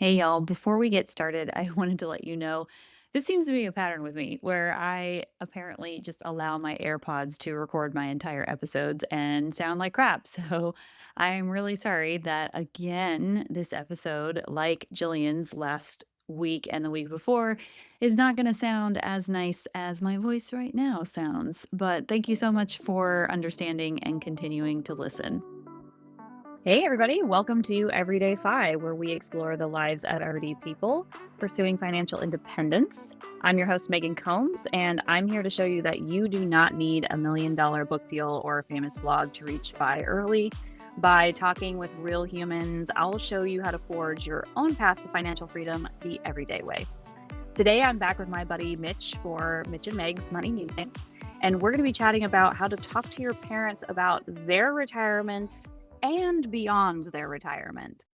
Hey y'all, before we get started, I wanted to let you know this seems to be a pattern with me where I apparently just allow my AirPods to record my entire episodes and sound like crap. So I'm really sorry that again, this episode, like Jillian's last week and the week before, is not going to sound as nice as my voice right now sounds. But thank you so much for understanding and continuing to listen. Hey, everybody, welcome to Everyday Fi, where we explore the lives of everyday people pursuing financial independence. I'm your host, Meghan Combs, and I'm here to show you that you do not need $1 million book deal or a famous blog to reach Fi early. By talking with real humans, I'll show you how to forge your own path to financial freedom the everyday way. Today, I'm back with my buddy Mitch for Mitch and Meg's Money Musings, and we're going to be chatting about how to talk to your parents about their retirement and beyond their retirement.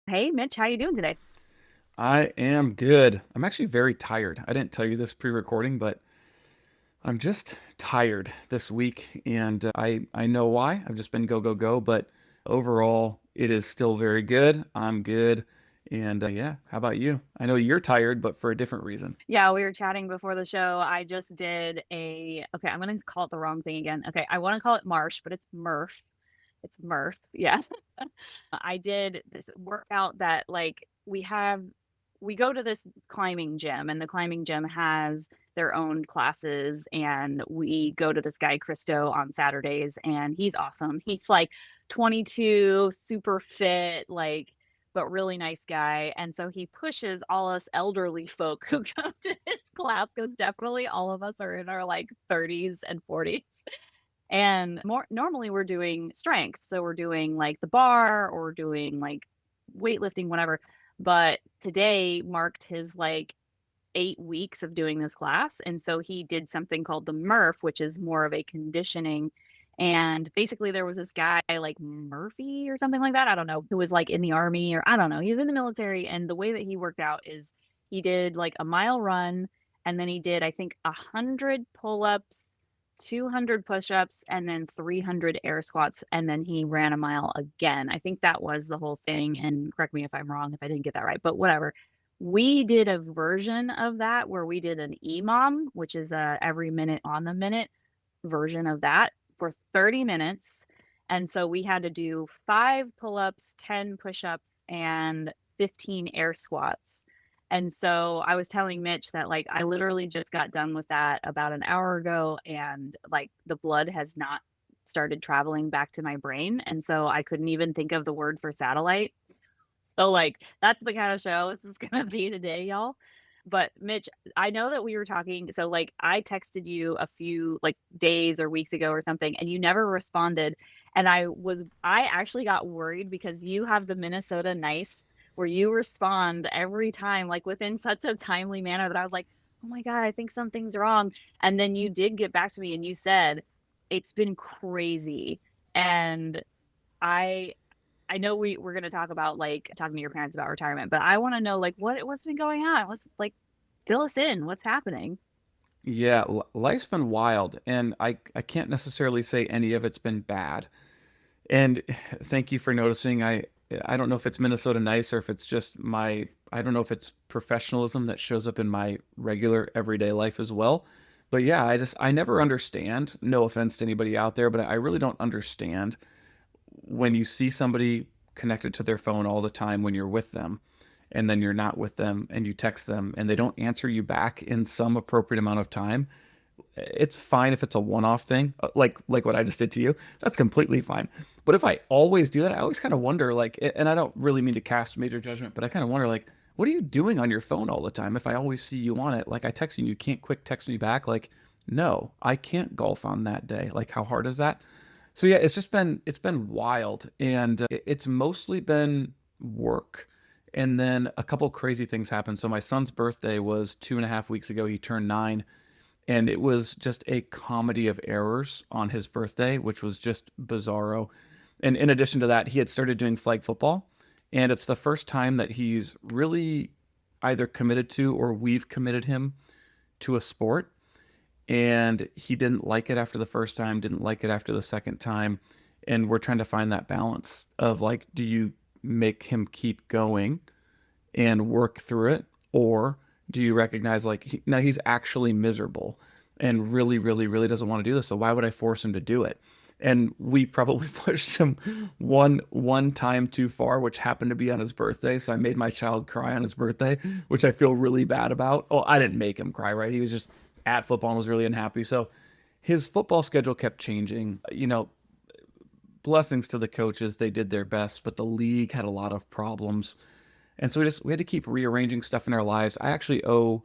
Hey, Mitch, how you doing today? I am good. I'm actually very tired. I didn't tell you this pre-recording, but I'm just tired this week, and I know why. I've just been go go go, but overall, it is still very good. I'm good, and yeah. How about you? I know you're tired, but for a different reason. Yeah, we were chatting before the show. I just did okay, I'm going to call it the wrong thing again. Okay, I want to call it Marsh, but it's Murph. It's Murph. Yes. I did this workout that we go to this climbing gym, and the climbing gym has their own classes, and we go to this guy Christo on Saturdays, and he's awesome. He's like 22, super fit, but really nice guy. And so he pushes all us elderly folk who come to his class, because definitely all of us are in our like 30s and 40s. And more normally we're doing strength. So we're doing like the bar or we're doing like weightlifting, whatever. But today marked his like 8 weeks of doing this class. And so he did something called the Murph, which is more of a conditioning. And basically, there was this guy like Murphy or something like that. I don't know, who was like in the army, or I don't know. He was in the military. And the way that he worked out is he did like a mile run, and then he did, I think, 100 pull ups, 200 push ups, and then 300 air squats. And then he ran a mile again. I think that was the whole thing. And correct me if I'm wrong if I didn't get that right, but whatever. We did a version of that where we did an EMOM, which is a every minute on the minute version of that for 30 minutes. And so we had to do 5 pull-ups, 10 push-ups, and 15 air squats. And so I was telling Mitch that like I literally just got done with that about an hour ago, and like the blood has not started traveling back to my brain. And so I couldn't even think of the word for satellite. So, like, that's the kind of show this is gonna be today, y'all. But Mitch, I know that we were talking, so, like, I texted you a few, like, days or weeks ago or something, and you never responded, and I actually got worried because you have the Minnesota nice where you respond every time, like, within such a timely manner that I was like, "Oh my god, I think something's wrong," and then you did get back to me and you said, "It's been crazy," and I I know we're gonna talk about, like, talking to your parents about retirement, but I wanna know, like, what's been going on? What's like, fill us in. What's happening? Yeah, life's been wild, and I can't necessarily say any of it's been bad. And thank you for noticing. I don't know if it's Minnesota nice or if it's just my I don't know if it's professionalism that shows up in my regular everyday life as well. But yeah, I never understand. No offense to anybody out there, but I really don't understand when you see somebody connected to their phone all the time when you're with them and then you're not with them and you text them and they don't answer you back in some appropriate amount of time. It's fine if it's a one-off thing, like what I just did to you. That's completely fine. But if I always do that, I always kind of wonder, like, and I don't really mean to cast major judgment, but I kind of wonder, like, what are you doing on your phone all the time? If I always see you on it, like I text you and you can't quick text me back, like, no, I can't golf on that day. Like, how hard is that? So yeah, it's been wild, and it's mostly been work. And then a couple crazy things happened. So my son's birthday was 2.5 weeks ago. He turned 9, and it was just a comedy of errors on his birthday, which was just bizarro. And in addition to that, he had started doing flag football, and it's the first time that he's really either committed to or we've committed him to a sport. and he didn't like it after the first time, didn't like it after the second time. And we're trying to find that balance of like, do you make him keep going and work through it? Or do you recognize like, now he's actually miserable and really, really, really doesn't want to do this. So why would I force him to do it? And we probably pushed him one time too far, which happened to be on his birthday. So I made my child cry on his birthday, which I feel really bad about. Oh, I didn't make him cry, right? He was just at football and was really unhappy. So his football schedule kept changing. Blessings to the coaches, they did their best, but the league had a lot of problems, and so we had to keep rearranging stuff in our lives. I actually owe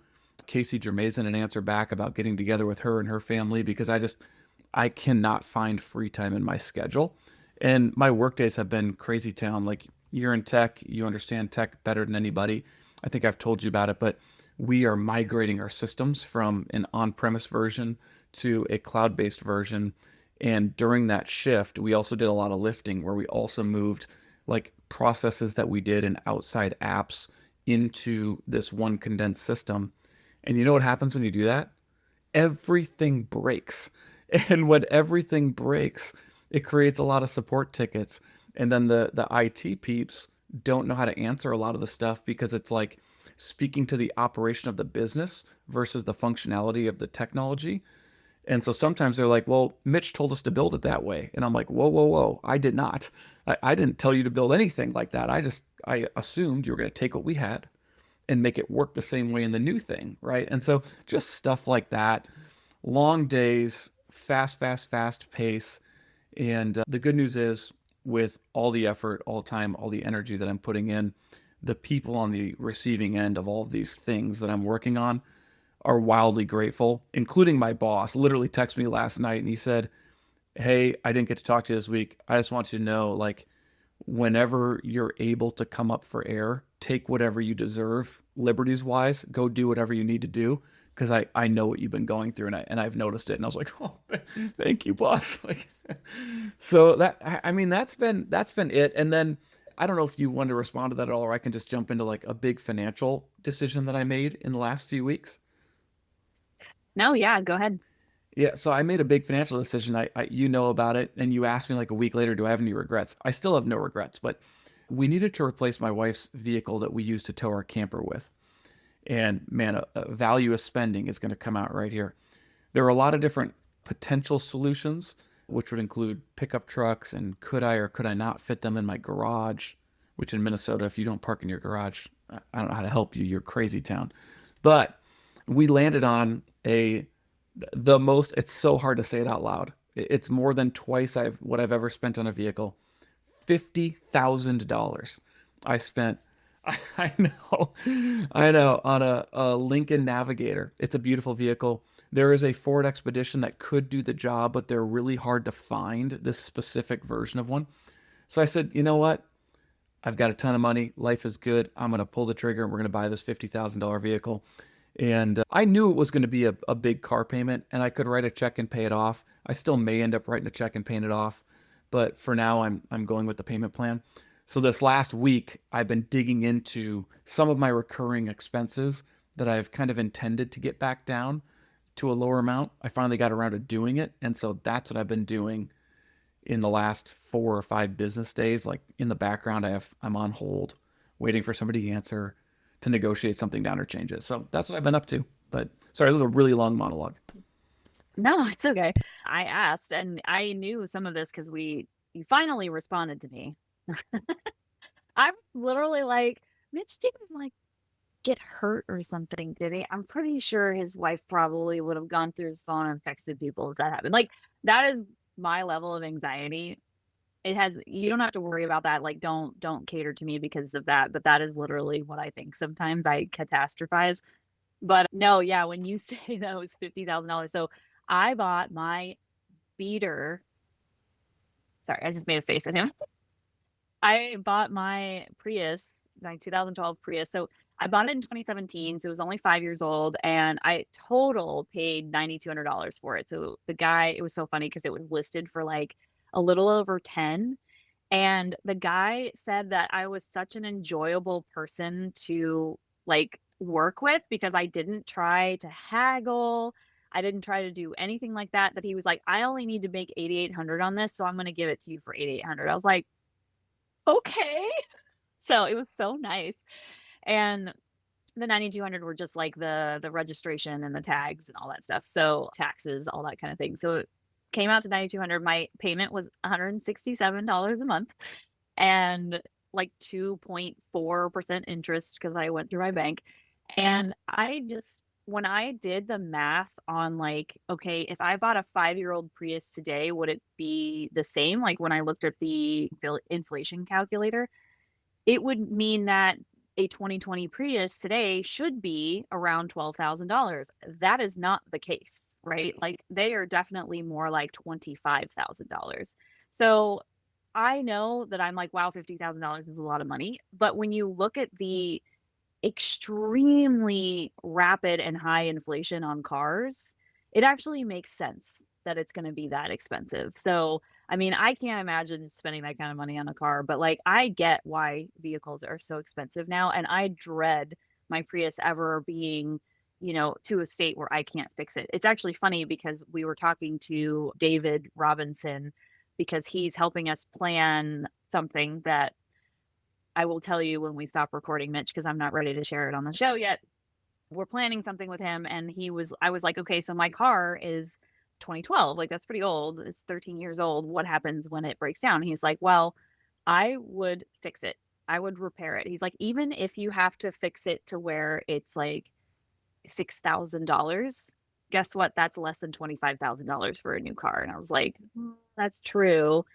Casey Germaison an answer back about getting together with her and her family because I cannot find free time in my schedule. And my work days have been crazy town. Like, you're in tech, you understand tech better than anybody. I think I've told you about it, but we are migrating our systems from an on-premise version to a cloud-based version. And during that shift, we also did a lot of lifting where we also moved like processes that we did in outside apps into this one condensed system. And you know what happens when you do that? Everything breaks. And when everything breaks, it creates a lot of support tickets. And then the IT peeps don't know how to answer a lot of the stuff because it's like speaking to the operation of the business versus the functionality of the technology. And so sometimes they're like, well, Mitch told us to build it that way. And I'm like, whoa, whoa, whoa. I did not. I didn't tell you to build anything like that. I assumed you were going to take what we had and make it work the same way in the new thing. Right. And so just stuff like that. Long days, fast, fast, fast pace. And the good news is, with all the effort, all the time, all the energy that I'm putting in, the people on the receiving end of all of these things that I'm working on are wildly grateful, including my boss. Literally texted me last night and he said, "Hey, I didn't get to talk to you this week. I just want you to know, like, whenever you're able to come up for air, take whatever you deserve, liberties wise, go do whatever you need to do. Because I know what you've been going through, and I've noticed it." And I was like, "Oh, thank you, boss." Like, so I mean, that's been it. And then I don't know if you want to respond to that at all, or I can just jump into like a big financial decision that I made in the last few weeks. No, yeah, go ahead. Yeah, so I made a big financial decision. You know about it, and you asked me like a week later, do I have any regrets? I still have no regrets, but we needed to replace my wife's vehicle that we used to tow our camper with. And man, a value of spending is going to come out right here. There are a lot of different potential solutions, which would include pickup trucks and could I or could I not fit them in my garage, which in Minnesota, if you don't park in your garage, I don't know how to help you. You're crazy town. But we landed on the most, it's so hard to say it out loud. It's more than twice what I've ever spent on a vehicle. $50,000 I spent. I know, I know, on a Lincoln Navigator. It's a beautiful vehicle. There is a Ford Expedition that could do the job, but they're really hard to find this specific version of one. So I said, you know what? I've got a ton of money. Life is good. I'm going to pull the trigger and we're going to buy this $50,000 vehicle. And I knew it was going to be a big car payment and I could write a check and pay it off. I still may end up writing a check and paying it off. But for now, I'm going with the payment plan. So this last week, I've been digging into some of my recurring expenses that I've kind of intended to get back down to a lower amount. I finally got around to doing it. And so that's what I've been doing in the last 4 or 5 business days. Like, in the background, I'm on hold, waiting for somebody to answer to negotiate something down or change it. So that's what I've been up to. But sorry, this was a really long monologue. No, it's okay. I asked, and I knew some of this because you finally responded to me. I was literally like, Mitch didn't like get hurt or something, did he? I'm pretty sure his wife probably would have gone through his phone and texted people if that happened. Like, that is my level of anxiety. You don't have to worry about that. Like, don't cater to me because of that. But that is literally what I think sometimes. I catastrophize. But no, yeah, when you say that was $50,000. So I bought my beater. Sorry, I just made a face at him. I bought my Prius, my 2012 Prius. So I bought it in 2017. So it was only 5 years old. And I total paid $9,200 for it. So the guy, it was so funny because it was listed for like a little over 10. And the guy said that I was such an enjoyable person to like work with because I didn't try to haggle. I didn't try to do anything like that, that he was like, "I only need to make 8,800 on this, so I'm gonna give it to you for 8,800." I was like, "Okay." So it was so nice. And the 9,200 were just like the registration and the tags and all that stuff. So taxes, all that kind of thing. So it came out to 9,200. My payment was $167 a month and like 2.4% interest because I went through my bank. And I just, when I did the math on like, okay, if I bought a 5-year-old Prius today, would it be the same? Like when I looked at the inflation calculator, it would mean that a 2020 Prius today should be around $12,000. That is not the case, right? Like they are definitely more like $25,000. So I know that I'm like, wow, $50,000 is a lot of money. But when you look at the extremely rapid and high inflation on cars, it actually makes sense that it's gonna be that expensive. So, I mean, I can't imagine spending that kind of money on a car, but, like, I get why vehicles are so expensive now, and I dread my Prius ever being, to a state where I can't fix it. It's actually funny because we were talking to David Robinson because he's helping us plan something that I will tell you when we stop recording, Mitch, because I'm not ready to share it on the show yet. We're planning something with him, and I was like, okay, so my car is 2012. Like, that's pretty old. It's 13 years old. What happens when it breaks down? He's like, well, I would fix it. I would repair it. He's like, even if you have to fix it to where it's like $6,000, guess what? That's less than $25,000 for a new car. And I was like, that's true.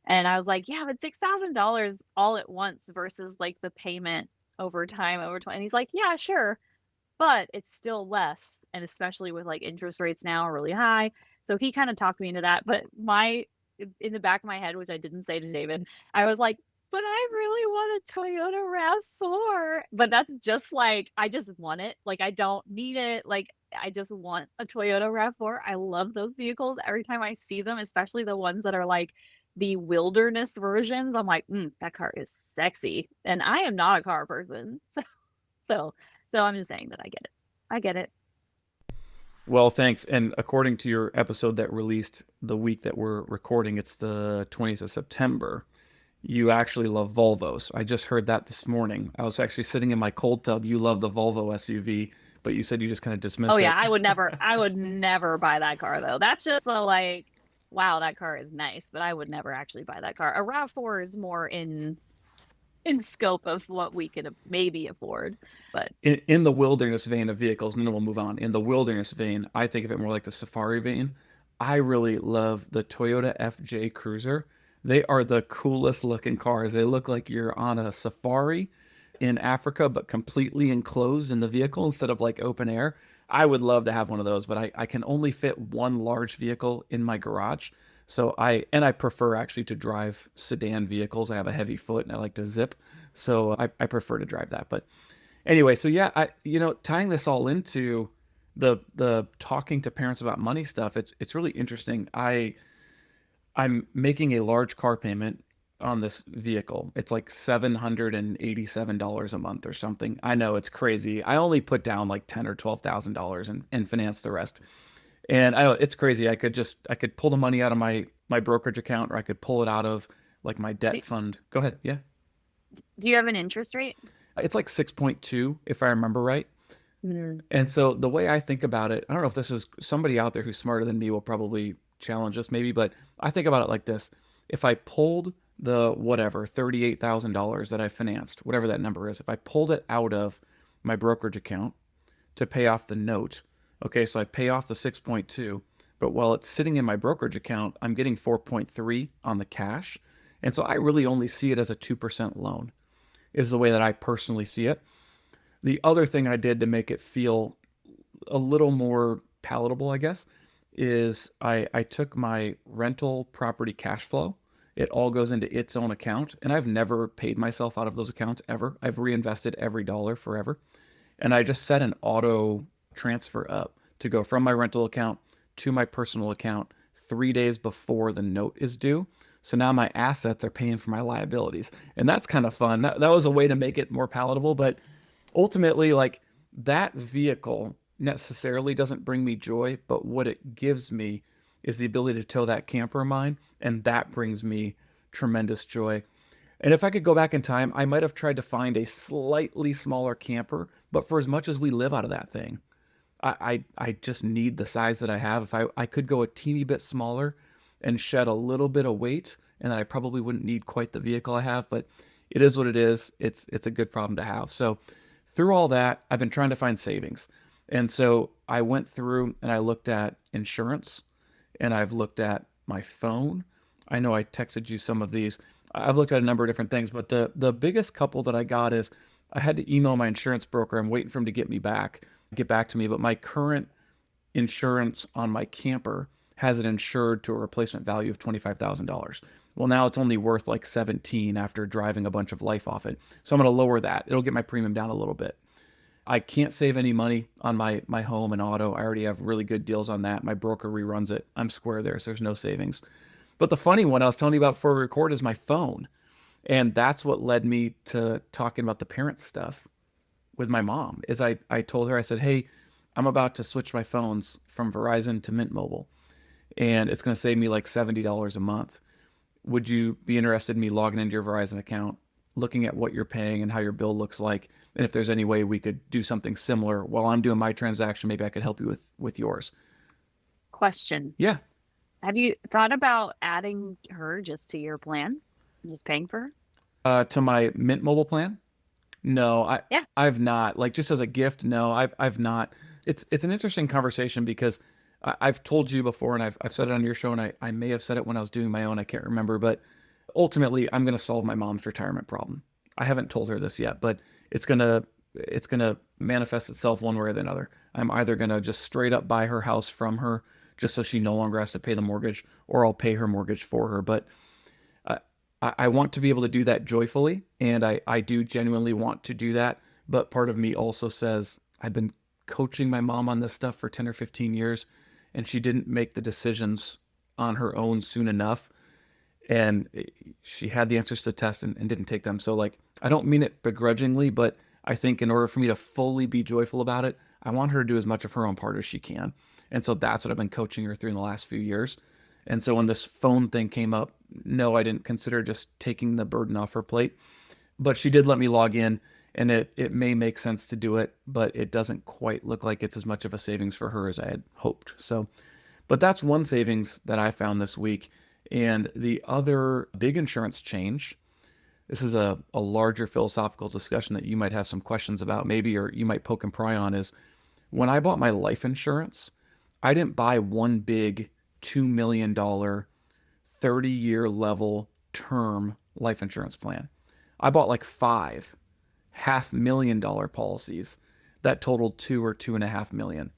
And I was like, yeah, but $6,000 all at once versus like the payment over time over 20. And he's like, yeah, sure, but it's still less. And especially with like interest rates now are really high. So he kind of talked me into that. But in the back of my head, which I didn't say to David, I was like, but I really want a Toyota RAV4. But that's just like, I just want it. Like, I don't need it. Like, I just want a Toyota RAV4. I love those vehicles. Every time I see them, especially the ones that are like the wilderness versions, I'm like, that car is sexy. And I am not a car person. So, so I'm just saying that I get it. I get it. Well, thanks. And according to your episode that released the week that we're recording, it's the 20th of September. You actually love Volvos. I just heard that this morning. I was actually sitting in my cold tub. You love the Volvo SUV, but you said you just kind of Oh dismiss yeah, it. I would never buy that car though. That's just a like, wow, that car is nice, but I would never actually buy that car. A RAV4 is more in scope of what we could maybe afford, but In the wilderness vein of vehicles, and then we'll move on. In the wilderness vein, I think of it more like the safari vein. I really love the Toyota FJ Cruiser. They are the coolest looking cars. They look like you're on a safari in Africa, but completely enclosed in the vehicle instead of like open air. I would love to have one of those, but I can only fit one large vehicle in my garage. I prefer actually to drive sedan vehicles. I have a heavy foot and I like to zip. So I prefer to drive that. But anyway, so yeah, tying this all into the talking to parents about money stuff, it's really interesting. I'm making a large car payment on this vehicle. It's like $787 a month or something. I know it's crazy. I only put down like $10,000 or $12,000 and finance the rest. And I know it's crazy. I could pull the money out of my brokerage account, or I could pull it out of like my do, debt fund. Go ahead. Yeah. do you have an interest rate? It's like 6.2 if I remember right. And so the way I think about it, I don't know if this is somebody out there who's smarter than me will probably challenge us maybe, but I think about it like this. If I pulled the whatever, $38,000 that I financed, whatever that number is, if I pulled it out of my brokerage account to pay off the note, okay, so I pay off the 6.2, but while it's sitting in my brokerage account, I'm getting 4.3 on the cash. And so I really only see it as a 2% loan, is the way that I personally see it. The other thing I did to make it feel a little more palatable, I guess, is I took my rental property cash flow. It all goes into its own account, and I've never paid myself out of those accounts ever. I've reinvested every dollar forever. And I just set an auto transfer up to go from my rental account to my personal account 3 days before the note is due. So now my assets are paying for my liabilities. And that's kind of fun. That was a way to make it more palatable. But ultimately, like that vehicle necessarily doesn't bring me joy, but what it gives me is the ability to tow that camper of mine, and that brings me tremendous joy. And if I could go back in time, I might have tried to find a slightly smaller camper, but for as much as we live out of that thing, I just need the size that I have. If I could go a teeny bit smaller and shed a little bit of weight, and then I probably wouldn't need quite the vehicle I have, but it is what it is. It's a good problem to have. So through all that, I've been trying to find savings. And so I went through and I looked at insurance, and I've looked at my phone. I know I texted you some of these. I've looked at a number of different things, but the biggest couple that I got is I had to email my insurance broker. I'm waiting for him to get back to me. But my current insurance on my camper has it insured to a replacement value of $25,000. Well, now it's only worth like 17 after driving a bunch of life off it. So I'm going to lower that. It'll get my premium down a little bit. I can't save any money on my home and auto. I already have really good deals on that. My broker reruns it. I'm square there, so there's no savings. But the funny one I was telling you about before we record is my phone. And that's what led me to talking about the parent stuff with my mom. Is I told her, I said, hey, I'm about to switch my phones from Verizon to Mint Mobile, and it's going to save me like $70 a month. Would you be interested in me logging into your Verizon account, looking at what you're paying and how your bill looks like, and if there's any way we could do something similar while I'm doing my transaction, maybe I could help you with yours. Question. Yeah. Have you thought about adding her just to your plan? Just paying for her? To my Mint Mobile plan? No, Yeah. I've not. Like just as a gift, no, I've not. It's an interesting conversation because I've told you before, and I've said it on your show, and I may have said it when I was doing my own. I can't remember, but ultimately, I'm going to solve my mom's retirement problem. I haven't told her this yet, but it's gonna manifest itself one way or the other. I'm either going to just straight up buy her house from her, just so she no longer has to pay the mortgage, or I'll pay her mortgage for her. But uh, I want to be able to do that joyfully, and I do genuinely want to do that. But part of me also says I've been coaching my mom on this stuff for 10 or 15 years, and she didn't make the decisions on her own soon enough. And she had the answers to the test and didn't take them. So, like, I don't mean it begrudgingly, but I think in order for me to fully be joyful about it, I want her to do as much of her own part as she can. And so that's what I've been coaching her through in the last few years. And so when this phone thing came up, no, I didn't consider just taking the burden off her plate. But she did let me log in, and it may make sense to do it, but it doesn't quite look like it's as much of a savings for her as I had hoped. So, but that's one savings that I found this week. And the other big insurance change, this is a larger philosophical discussion that you might have some questions about, maybe, or you might poke and pry on, is when I bought my life insurance, I didn't buy one big $2 million 30-year level term life insurance plan. I bought like five $500,000 policies that totaled 2 or 2.5 million.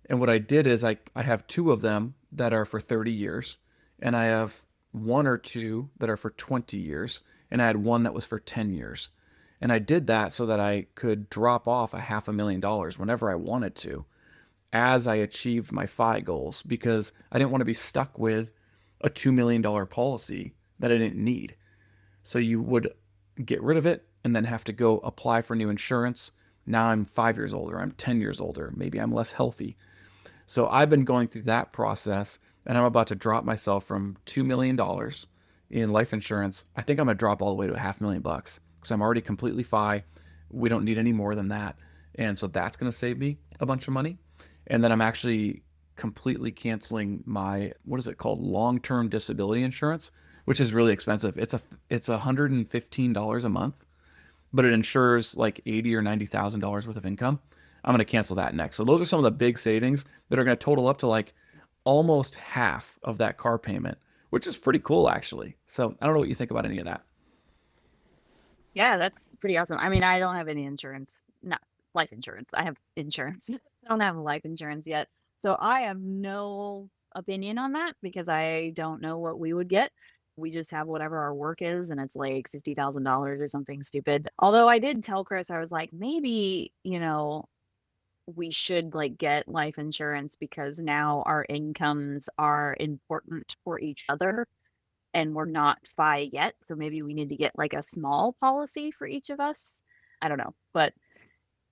And what I did is I have two of them that are for 30 years, and I have one or two that are for 20 years, and I had one that was for 10 years. And I did that so that I could drop off $500,000 whenever I wanted to as I achieved my FI goals, because I didn't want to be stuck with a $2 million policy that I didn't need. So you would get rid of it and then have to go apply for new insurance. Now I'm 5 years older, I'm 10 years older, maybe I'm less healthy. So I've been going through that process, and I'm about to drop myself from $2 million in life insurance. I think I'm going to drop all the way to $500,000 because I'm already completely FI. We don't need any more than that. And so that's going to save me a bunch of money. And then I'm actually completely canceling my, what is it called? Long-term disability insurance, which is really expensive. It's $115 a month, but it insures like 80 or $90,000 worth of income. I'm going to cancel that next. So those are some of the big savings that are going to total up to like almost half of that car payment, which is pretty cool actually. So I don't know what you think about any of that. Yeah, that's pretty awesome. I mean, I don't have any insurance, not life insurance. I have insurance. I don't have life insurance yet. So I have no opinion on that because I don't know what we would get. We just have whatever our work is, and it's like $50,000 or something stupid. Although I did tell Chris, I was like, maybe, we should like get life insurance because now our incomes are important for each other and we're not FI yet. So maybe we need to get like a small policy for each of us. I don't know. But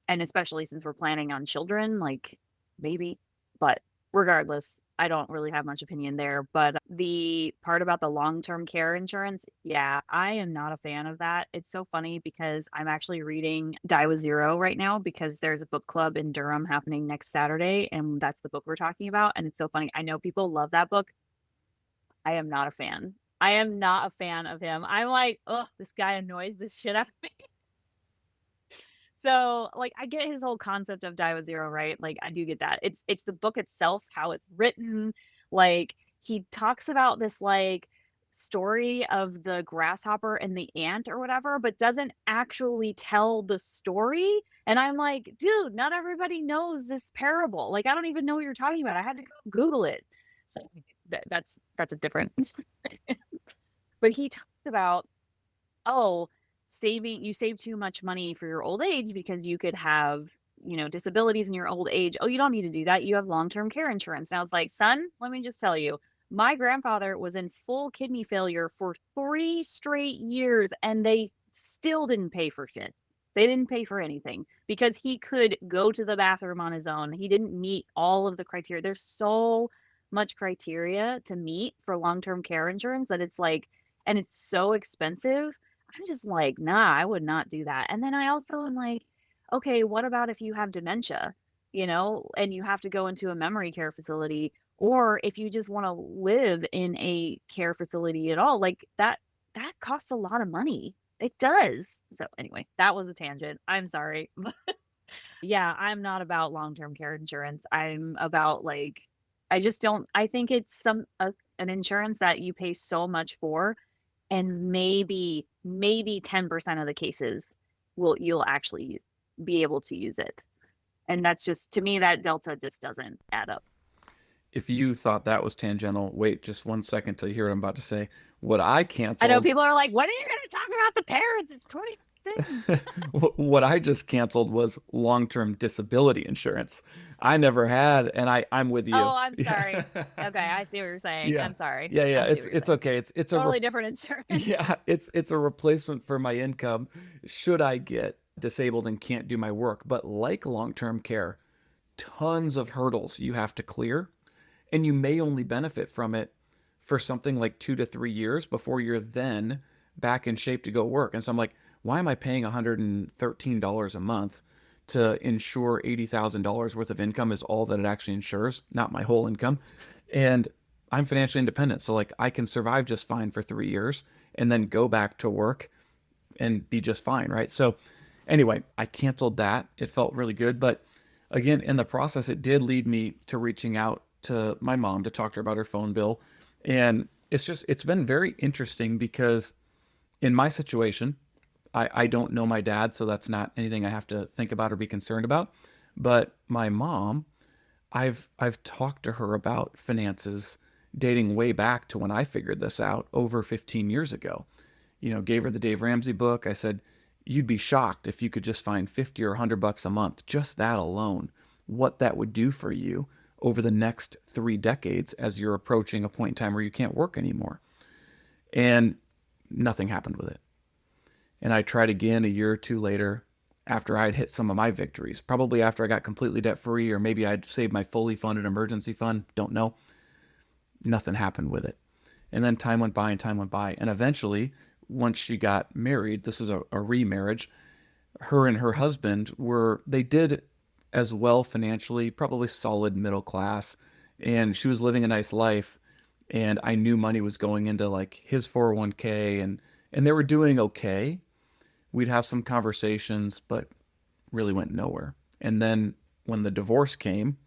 And especially since we're planning on children, like, maybe. But regardless, I don't really have much opinion there. But the part about the long-term care insurance, yeah, I am not a fan of that. It's so funny because I'm actually reading Die with Zero right now because there's a book club in Durham happening next Saturday, and that's the book we're talking about. And it's so funny. I know people love that book. I am not a fan. I am not a fan of him. I'm like, "Ugh, this guy annoys the shit out of me." So, like, I get his whole concept of Die with Zero, right? Like, I do get that. It's the book itself, how it's written. Like, he talks about this, like, story of the grasshopper and the ant or whatever, but doesn't actually tell the story. And I'm like, dude, not everybody knows this parable. Like, I don't even know what you're talking about. I had to go Google it. So that's a different. But he talks about, oh, saving you save too much money for your old age because you could have, disabilities in your old age. Oh, you don't need to do that. You have long-term care insurance. Now it's like, son, let me just tell you, my grandfather was in full kidney failure for 3 straight years and they still didn't pay for shit. They didn't pay for anything because he could go to the bathroom on his own. He didn't meet all of the criteria. There's so much criteria to meet for long-term care insurance that it's like, and it's so expensive. I'm just like, "Nah, I would not do that." And then I also am like, "Okay, what about if you have dementia, and you have to go into a memory care facility, or if you just wanna live in a care facility at all?" Like, that costs a lot of money. It does. So, anyway, that was a tangent. I'm sorry. Yeah, I'm not about long-term care insurance. I'm about, like, I just don't I think it's an insurance that you pay so much for and maybe 10% of the cases you'll actually be able to use it. And that's just to me, that delta just doesn't add up. If you thought that was tangential, wait just 1 second till you hear what I'm about to say. What I I know canceled, people are like, "When are you gonna talk about the parents? It's 2015." what I just canceled was long-term disability insurance. I never had, and I'm with you. Oh, I'm Yeah. sorry. Okay, I see what you're saying. Yeah. I'm sorry. Yeah, yeah. I see what you're It's saying. okay. It's a Totally different insurance. yeah, it's a replacement for my income should I get disabled and can't do my work. But like long-term care, tons of hurdles you have to clear, and you may only benefit from it for something like 2 to 3 years before you're then back in shape to go work. And so I'm like, why am I paying $113 a month to insure $80,000 worth of income is all that it actually insures, not my whole income. And I'm financially independent. So like I can survive just fine for 3 years and then go back to work and be just fine. Right. So anyway, I canceled that. It felt really good. But again, in the process, it did lead me to reaching out to my mom to talk to her about her phone bill. And it's been very interesting because in my situation, I don't know my dad, so that's not anything I have to think about or be concerned about. But my mom, I've talked to her about finances dating way back to when I figured this out over 15 years ago. Gave her the Dave Ramsey book. I said, you'd be shocked if you could just find 50 or $100 a month, just that alone, what that would do for you over the next 3 decades as you're approaching a point in time where you can't work anymore. And nothing happened with it. And I tried again a year or two later after I'd hit some of my victories, probably after I got completely debt free, or maybe I'd saved my fully funded emergency fund. Don't know. Nothing happened with it. And then time went by and time went by. And eventually, once she got married, this is a remarriage, her and her husband they did as well financially, probably solid middle class. And she was living a nice life. And I knew money was going into like his 401k and they were doing okay. We'd have some conversations, but really went nowhere. And then when the divorce came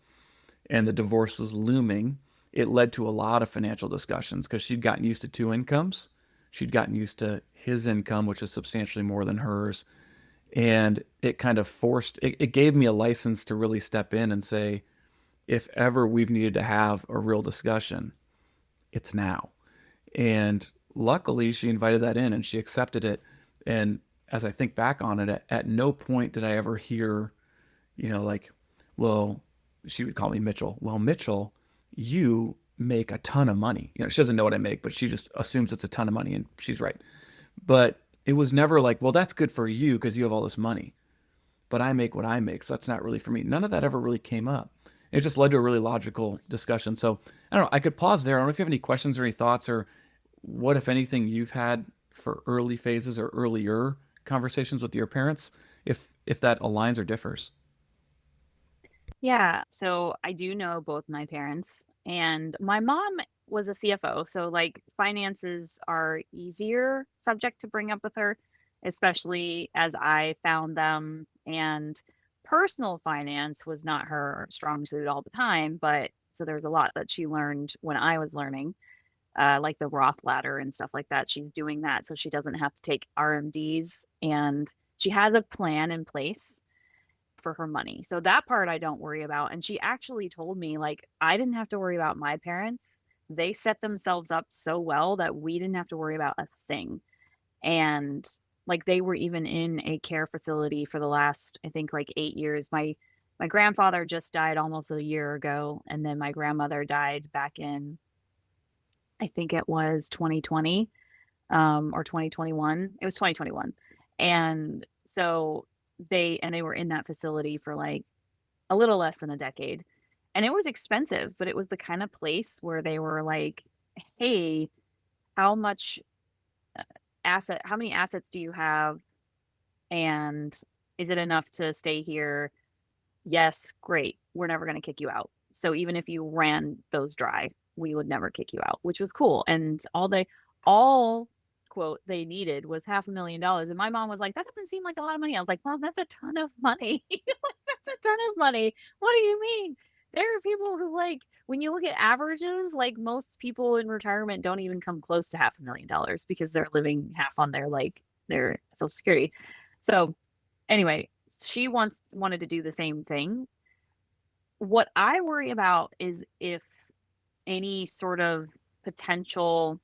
and the divorce was looming, it led to a lot of financial discussions because she'd gotten used to two incomes. She'd gotten used to his income, which is substantially more than hers. And it kind of it gave me a license to really step in and say, if ever we've needed to have a real discussion, it's now. And luckily, she invited that in and she accepted it. And as I think back on it, at no point did I ever hear, like, well, she would call me Mitchell. Well, Mitchell, you make a ton of money. She doesn't know what I make, but she just assumes it's a ton of money, and she's right. But it was never like, well, that's good for you because you have all this money. but I make what I make, so that's not really for me. None of that ever really came up. It just led to a really logical discussion. So I don't know. I could pause there. I don't know if you have any questions or any thoughts, or what, if anything, you've had for early phases or earlier conversations with your parents, if that aligns or differs. Yeah. So I do know both my parents, and my mom was a CFO. So, like, finances are easier subject to bring up with her, especially as I found them. And personal finance was not her strong suit all the time. But so there's a lot that she learned when I was learning, like the Roth ladder and stuff like that. She's doing that so she doesn't have to take RMDs, and she has a plan in place for her money. So that part I don't worry about, and she actually told me, like, I didn't have to worry about my parents. They set themselves up so well that we didn't have to worry about a thing. And, like, they were even in a care facility for the last, I think, like, 8 years. My grandfather just died almost a year ago, and then my grandmother died back in, I think it was 2020, or 2021. It was 2021. And so they were in that facility for, like, a little less than a decade. And it was expensive, but it was the kind of place where they were like, "Hey, how much how many assets do you have? And is it enough to stay here? Yes, great. We're never going to kick you out. So even if you ran those dry, we would never kick you out," which was cool. And all quote they needed was $500,000. And my mom was like, "That doesn't seem like a lot of money." I was like, "Mom, that's a ton of money." Like, that's a ton of money. What do you mean? There are people who, like, when you look at averages, like, most people in retirement don't even come close to $500,000 because they're living half on their Social Security. So anyway, she once wanted to do the same thing. What I worry about is if any sort of potential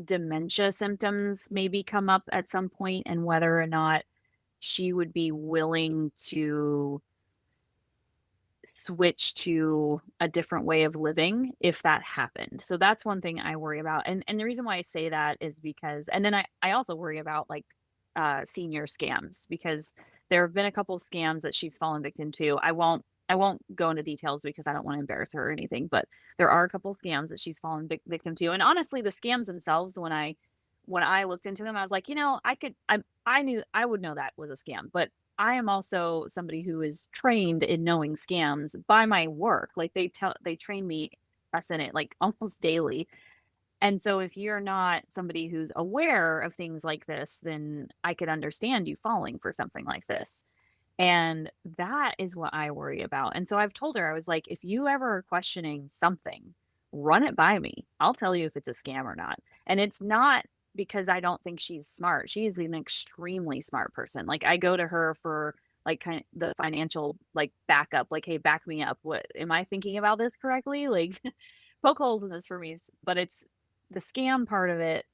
dementia symptoms maybe come up at some point, and whether or not she would be willing to switch to a different way of living if that happened. So that's one thing I worry about. And the reason why I say that is because, and then I also worry about, like, senior scams, because there have been a couple scams that she's fallen victim to. I won't go into details because I don't want to embarrass her or anything, but there are a couple scams that she's fallen victim to. And honestly, the scams themselves, when I looked into them, I was like, I knew I would know that was a scam, but I am also somebody who is trained in knowing scams by my work. Like, they train us in it, like, almost daily. And so if you're not somebody who's aware of things like this, then I could understand you falling for something like this. And that is what I worry about. And so I've told her, I was like, if you ever are questioning something, run it by me. I'll tell you if it's a scam or not. And it's not because I don't think she's smart. She is an extremely smart person. Like, I go to her for, like, kind of the financial, like, backup, like, "Hey, back me up. What am I thinking about this correctly?" Like, poke holes in this for me. But it's the scam part of it.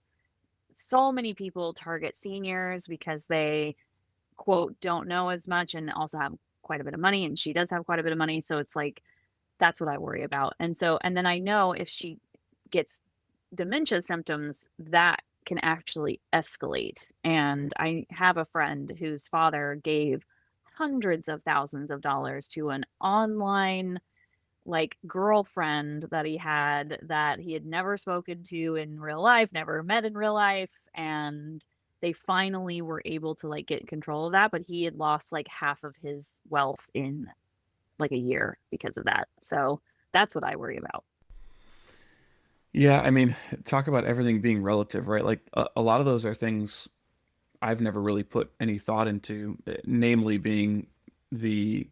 So many people target seniors because they, quote, "don't know as much," and also have quite a bit of money, and she does have quite a bit of money, so it's like, that's what I worry about. And then I know if she gets dementia symptoms, that can actually escalate. And I have a friend whose father gave hundreds of thousands of dollars to an online, like, girlfriend that he had never spoken to in real life, never met in real life, and they finally were able to, like, get control of that, but he had lost, like, half of his wealth in, like, a year because of that. So that's what I worry about. Yeah, I mean, talk about everything being relative, right? Like a lot of those are things I've never really put any thought into, namely being the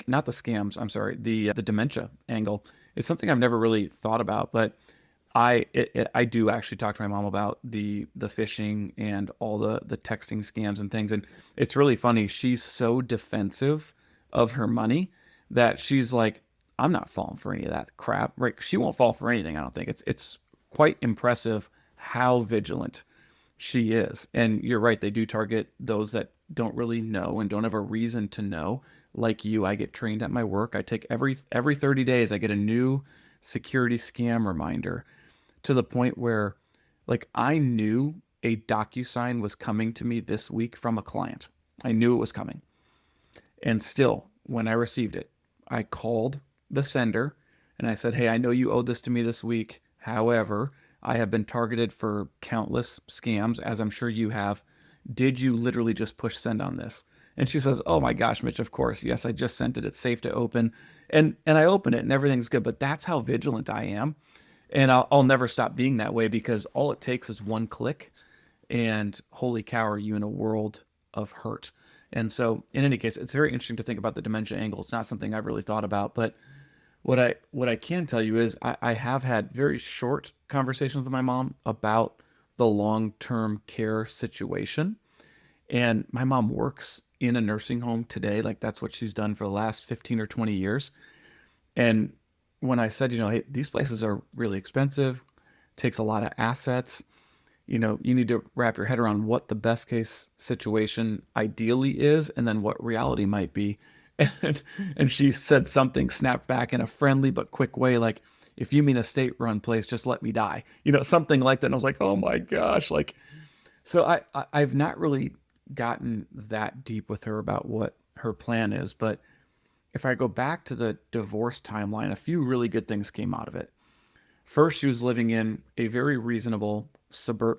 not the scams, I'm sorry, the dementia angle is something I've never really thought about, but I do actually talk to my mom about the phishing and all the texting scams and things, and it's really funny. She's so defensive of her money that she's like, I'm not falling for any of that crap. Right? She won't fall for anything. I don't think it's quite impressive how vigilant she is. And you're right, they do target those that don't really know and don't have a reason to know. Like you, I get trained at my work. I take every 30 days I get a new security scam reminder, to the point where, like, I knew a DocuSign was coming to me this week from a client. I knew it was coming. And still, when I received it, I called the sender and I said, "Hey, I know you owed this to me this week. However, I have been targeted for countless scams, as I'm sure you have. Did you literally just push send on this?" And she says, "Oh my gosh, Mitch, of course. Yes, I just sent it. It's safe to open." And I open it and everything's good. But that's how vigilant I am. And I'll never stop being that way because all it takes is one click. And holy cow, are you in a world of hurt? And so, in any case, it's very interesting to think about the dementia angle. It's not something I've really thought about, but what I can tell you is I have had very short conversations with my mom about the long term care situation. And my mom works in a nursing home today. Like that's what she's done for the last 15 or 20 years. And when I said, hey, these places are really expensive, takes a lot of assets, you need to wrap your head around what the best case situation ideally is and then what reality might be. And, and she said something, snapped back in a friendly but quick way, like, if you mean a state run place, just let me die. Something like that. And I was like, oh my gosh. Like, so I've not really gotten that deep with her about what her plan is. But if I go back to the divorce timeline, a few really good things came out of it. First, she was living in a very reasonable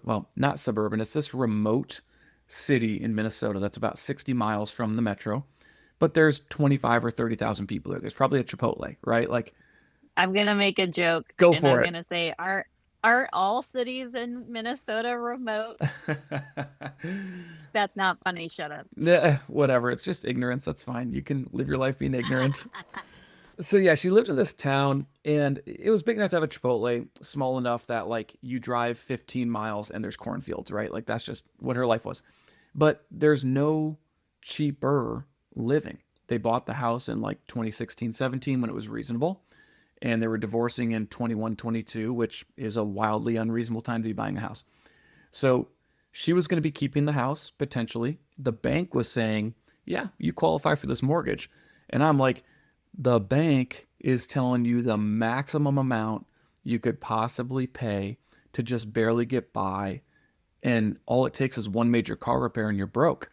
well, not suburban, it's this remote city in Minnesota that's about 60 miles from the metro, but there's 25 or 30,000 people there. There's probably a Chipotle, right? Like, I'm gonna make a joke go and I'm for it. gonna say, are all cities in Minnesota remote? That's not funny. Shut up. Whatever. It's just ignorance. That's fine. You can live your life being ignorant. So yeah, she lived in this town and it was big enough to have a Chipotle, small enough that like you drive 15 miles and there's cornfields, right? Like that's just what her life was. But there's no cheaper living. They bought the house in like 2016, 17 when it was reasonable. And they were divorcing in 21, 22, which is a wildly unreasonable time to be buying a house. So she was going to be keeping the house potentially. The bank was saying, yeah, you qualify for this mortgage. And I'm like, the bank is telling you the maximum amount you could possibly pay to just barely get by. And all it takes is one major car repair and you're broke.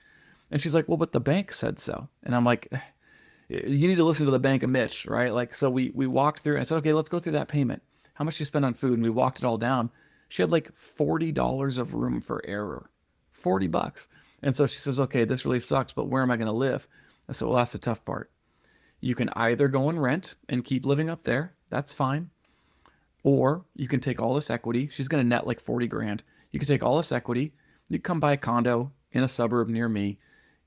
And she's like, well, but the bank said so. And I'm like, you need to listen to the bank of Mitch, right? Like, so we walked through and I said, okay, let's go through that payment. How much do you spend on food? And we walked it all down. She had like $40 of room for error. $40. And so she says, okay, this really sucks, but where am I going to live? I said, well, that's the tough part. You can either go and rent and keep living up there. That's fine. Or you can take all this equity. She's going to net like 40 grand. You can take all this equity. You can come buy a condo in a suburb near me.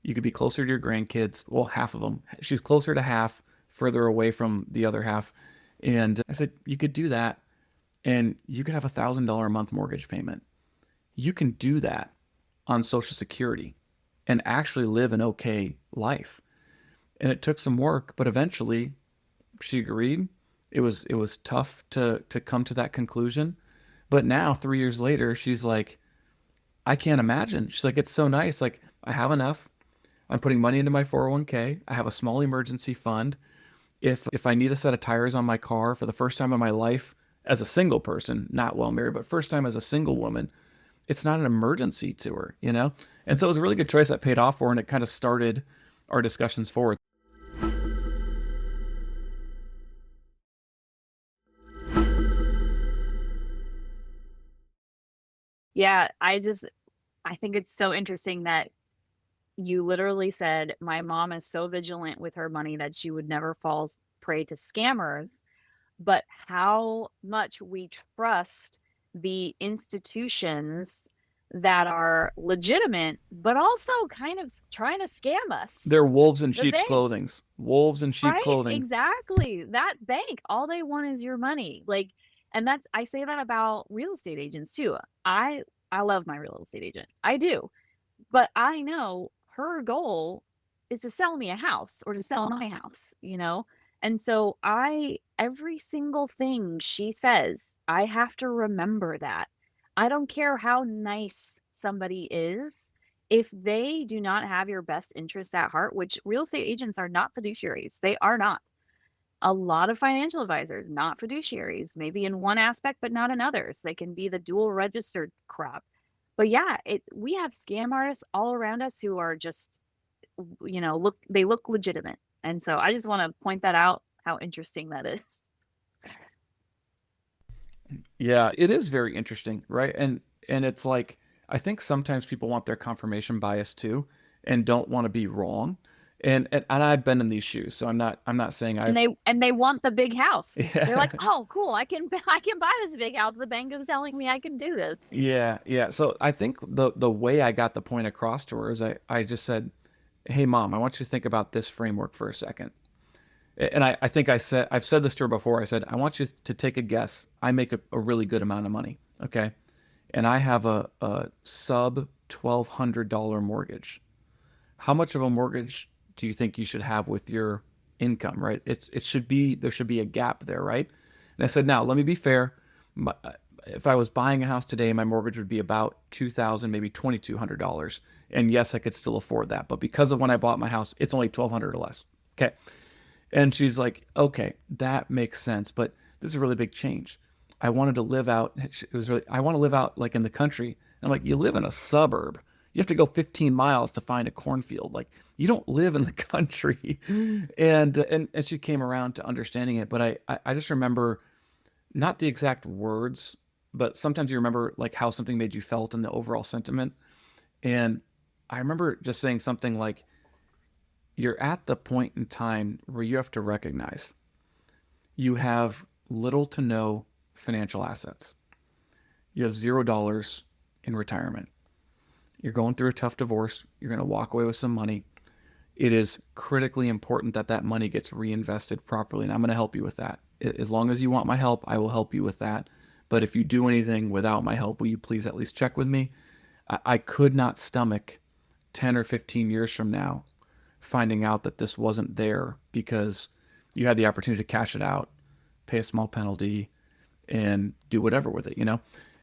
You could be closer to your grandkids. Well, half of them. She's closer to half, further away from the other half. And I said, you could do that and you could have $1,000 a month mortgage payment. You can do that on Social Security and actually live an okay life. And it took some work, but eventually she agreed. It was tough to come to that conclusion. But now, 3 years later, she's like, I can't imagine. She's like, it's so nice. Like, I have enough. I'm putting money into my 401k. I have a small emergency fund. If I need a set of tires on my car for the first time in my life as a single person, not well married, but first time as a single woman, it's not an emergency to her. And so it was a really good choice that paid off for her, and it kind of started our discussions forward. Yeah, I think it's so interesting that you literally said, my mom is so vigilant with her money that she would never fall prey to scammers, but how much we trust the institutions that are legitimate, but also kind of trying to scam us. They're wolves in The sheep's banks, clothing. Wolves in sheep right? clothing. Exactly. That bank, all they want is your money. Like, and that's, I say that about real estate agents too. I love my real estate agent. I do. But I know her goal is to sell me a house or to sell my house. And so every single thing she says, I have to remember that. I don't care how nice somebody is. If they do not have your best interest at heart, which real estate agents are not fiduciaries, they are not. A lot of financial advisors, not fiduciaries, maybe in one aspect, but not in others. They can be the dual registered crap. But yeah, we have scam artists all around us who are just they look legitimate. And so I just want to point that out, how interesting that is. Yeah, it is very interesting, right? And it's like I think sometimes people want their confirmation bias too and don't want to be wrong. And I've been in these shoes, so I'm not saying And I've they want the big house. They're like, yeah. "Oh, cool. I can buy this big house. The bank is telling me I can do this." Yeah, yeah. So I think the way I got the point across to her is I just said, "Hey mom, I want you to think about this framework for a second." And I think I've said this to her before. I said, "I want you to take a guess. I make a really good amount of money, okay? And I have a sub $1,200 mortgage. How much of a mortgage do you think you should have with your income, right? It should be there should be a gap there, right?" And I said, "Now, let me be fair. My, if I was buying a house today, my mortgage would be about 2,000, maybe $2,200. And yes, I could still afford that. But because of when I bought my house, it's only 1,200 or less." Okay. And she's like, "Okay, that makes sense, but this is a really big change. I wanted to live out, it was really, I want to live out like in the country." And I'm like, "You live in a suburb. You have to go 15 miles to find a cornfield. Like, you don't live in the country." And she came around to understanding it. But I just remember not the exact words, but sometimes you remember like how something made you felt and the overall sentiment. And I remember just saying something like, "You're at the point in time where you have to recognize you have little to no financial assets. You have $0 in retirement. You're going through a tough divorce. You're going to walk away with some money. It is critically important that that money gets reinvested properly. And I'm going to help you with that. As long as you want my help, I will help you with that. But if you do anything without my help, will you please at least check with me?" I could not stomach 10 or 15 years from now finding out that this wasn't there because you had the opportunity to cash it out, pay a small penalty, and do whatever with it, you know?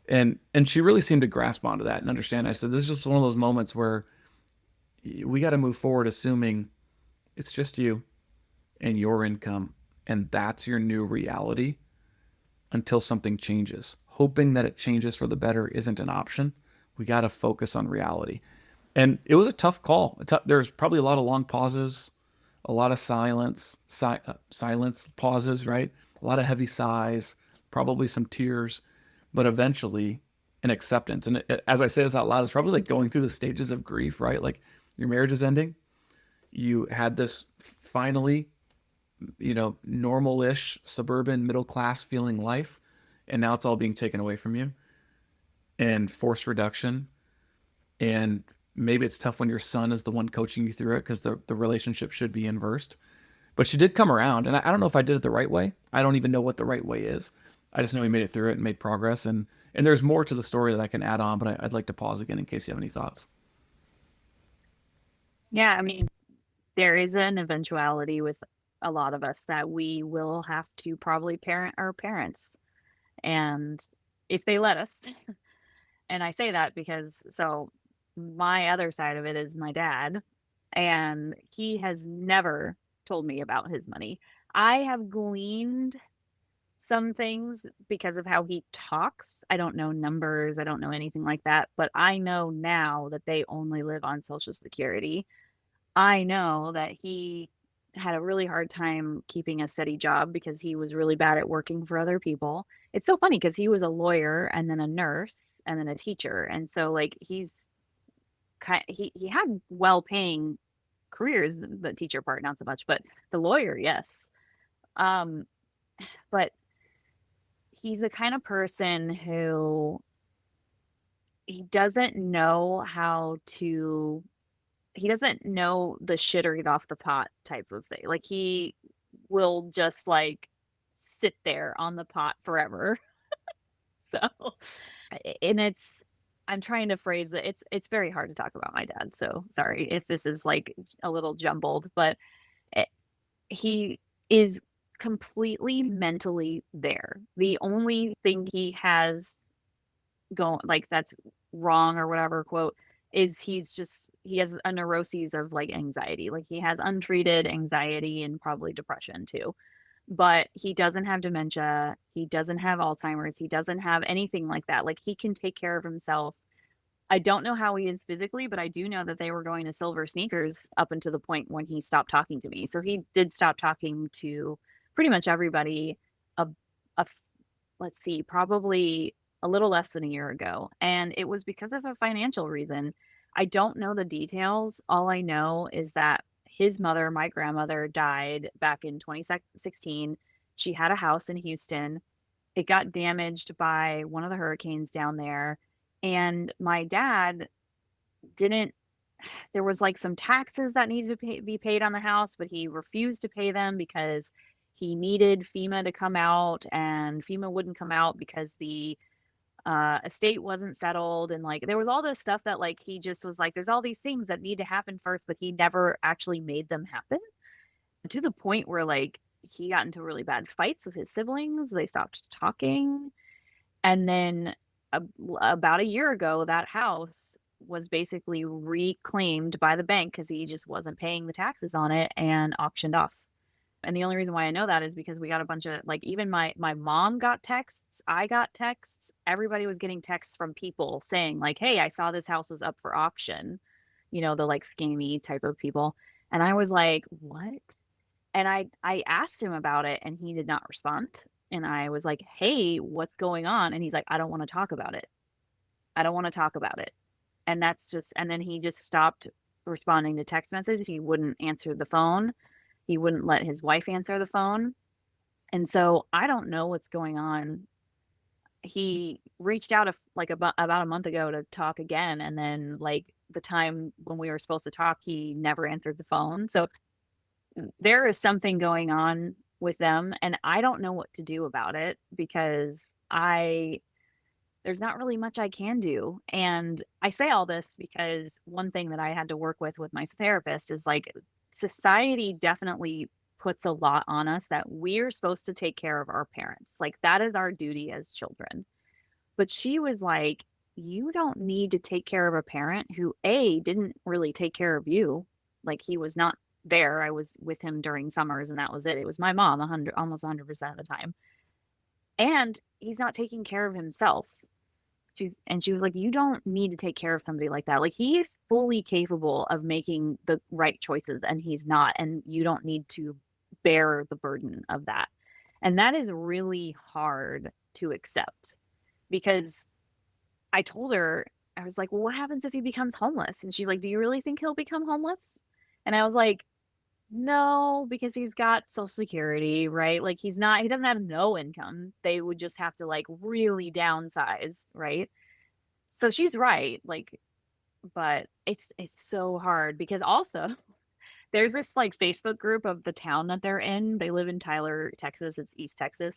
And she really seemed to grasp onto that and understand. I said, "This is just one of those moments where we got to move forward assuming it's just you and your income, and that's your new reality until something changes. Hoping that it changes for the better isn't an option. We got to focus on reality." And it was a tough call. There's probably a lot of long pauses, a lot of silence pauses, right? A lot of heavy sighs, probably some tears, but eventually an acceptance. And as I say this out loud, it's probably like going through the stages of grief, right? Like your marriage is ending. You had this finally, normal-ish suburban middle class feeling life, and now it's all being taken away from you and forced reduction. And maybe it's tough when your son is the one coaching you through it because the relationship should be inversed. But she did come around, and I don't know if I did it the right way. I don't even know what the right way is. I just know we made it through it and made progress. And there's more to the story that I can add on, but I'd like to pause again in case you have any thoughts. Yeah, I mean, there is an eventuality with a lot of us that we will have to probably parent our parents, and if they let us. And I say that because my other side of it is my dad, and he has never told me about his money. I have gleaned some things because of how he talks. I don't know numbers, I don't know anything like that, but I know now that they only live on Social Security. I know that he had a really hard time keeping a steady job because he was really bad at working for other people. It's so funny because he was a lawyer and then a nurse and then a teacher. And so like he had well-paying careers, the teacher part not so much, but the lawyer, yes. Um but he's the kind of person who he doesn't know how to he doesn't know the shit or get off the pot type of thing. Like he will just like sit there on the pot forever. So, and I'm trying to phrase it. It's very hard to talk about my dad. So sorry if this is like a little jumbled, but it, he is completely mentally there. The only thing he has going like that's wrong or whatever quote is he has a neuroses of like anxiety. Like he has untreated anxiety and probably depression too. But he doesn't have dementia, he doesn't have Alzheimer's, he doesn't have anything like that. Like he can take care of himself I don't know how he is physically, but I do know that they were going to Silver Sneakers up until the point when he stopped talking to me. So he did stop talking to pretty much everybody a, a f- let's see, probably a little less than a year ago. And it was because of a financial reason. I don't know the details. All I know is that his mother, my grandmother, died back in 2016. She had a house in Houston. It got damaged by one of the hurricanes down there. And my dad didn't there was, like, some taxes that needed to be paid on the house, but he refused to pay them because he needed FEMA to come out, and FEMA wouldn't come out because the, estate wasn't settled, and, like, there was all this stuff that, like, he just was like, "There's all these things that need to happen first," but he never actually made them happen, to the point where, like, he got into really bad fights with his siblings, they stopped talking, and then about a year ago, that house was basically reclaimed by the bank because he just wasn't paying the taxes on it and auctioned off. And the only reason why I know that is because we got a bunch of like even my mom got texts, I got texts, everybody was getting texts from people saying like, "Hey, I saw this house was up for auction." You know, the like scammy type of people. And I was like, "What?" And I asked him about it and he did not respond. And I was like, "Hey, what's going on?" And he's like, "I don't wanna talk about it. I don't wanna talk about it." And that's just and then he just stopped responding to text messages. He wouldn't answer the phone. He wouldn't let his wife answer the phone. And so I don't know what's going on. He reached out like about a month ago to talk again, and then like the time when we were supposed to talk, he never answered the phone. So there is something going on with them, and I don't know what to do about it because I there's not really much I can do, and I say all this because one thing that I had to work with my therapist is, like, society definitely puts a lot on us that we're supposed to take care of our parents, like, that is our duty as children, but she was like, "You don't need to take care of a parent who, A, didn't really take care of you." Like, he was not there, I was with him during summers, and that was it. It was my mom 100 almost 100% of the time, and he's not taking care of himself. She was like, "You don't need to take care of somebody like that. Like, he is fully capable of making the right choices, and he's not, and you don't need to bear the burden of that." And that is really hard to accept because I told her, I was like, "Well, what happens if he becomes homeless?" And she's like, "Do you really think he'll become homeless?" And I was like, "No, because he's got Social Security, right? Like, he doesn't have no income. They would just have to, like, really downsize, right?" So she's right, like, but it's so hard because also there's this, like, Facebook group of the town that they're in. They live in Tyler, Texas. It's East Texas.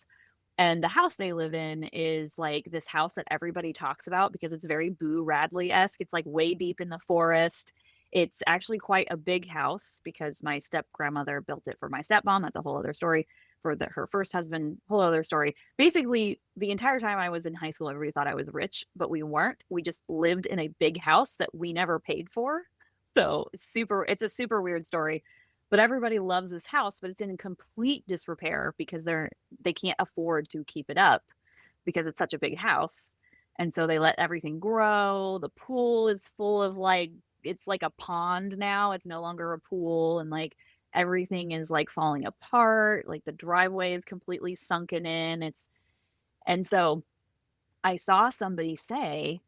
And the house they live in is, like, this house that everybody talks about because it's very Boo Radley-esque. It's, like, way deep in the forest. It's actually quite a big house because my step-grandmother built it for my stepmom, that's a whole other story, for her first husband, whole other story. Basically, the entire time I was in high school, everybody thought I was rich, but we weren't. We just lived in a big house that we never paid for. So, it's a super weird story, but everybody loves this house, but it's in complete disrepair because they can't afford to keep it up because it's such a big house. And so they let everything grow. The pool is full of like it's like a pond now. It's no longer a pool and like everything is like falling apart. Like the driveway is completely sunken in. It's and so I saw somebody say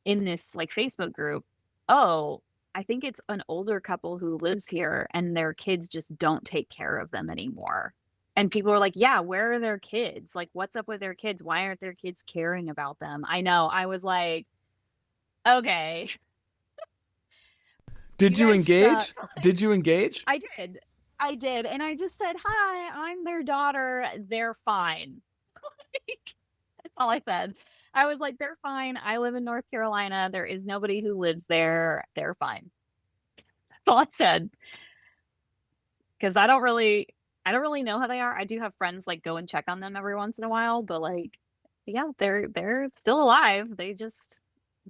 in this like Facebook group, "Oh, I think it's an older couple who lives here and their kids just don't take care of them anymore." And people are like, "Yeah, where are their kids? Like, what's up with their kids? Why aren't their kids caring about them?" I know. I was like, "Okay, you Did you guys suck." engage? Did you engage? I did. I did. And I just said, "Hi, I'm their daughter. They're fine." That's all I said. I was like, "They're fine. I live in North Carolina. There is nobody who lives there. They're fine." That's all I said. 'Cause I don't really know how they are. I do have friends, like, go and check on them every once in a while, but, like, yeah, they're still alive. They just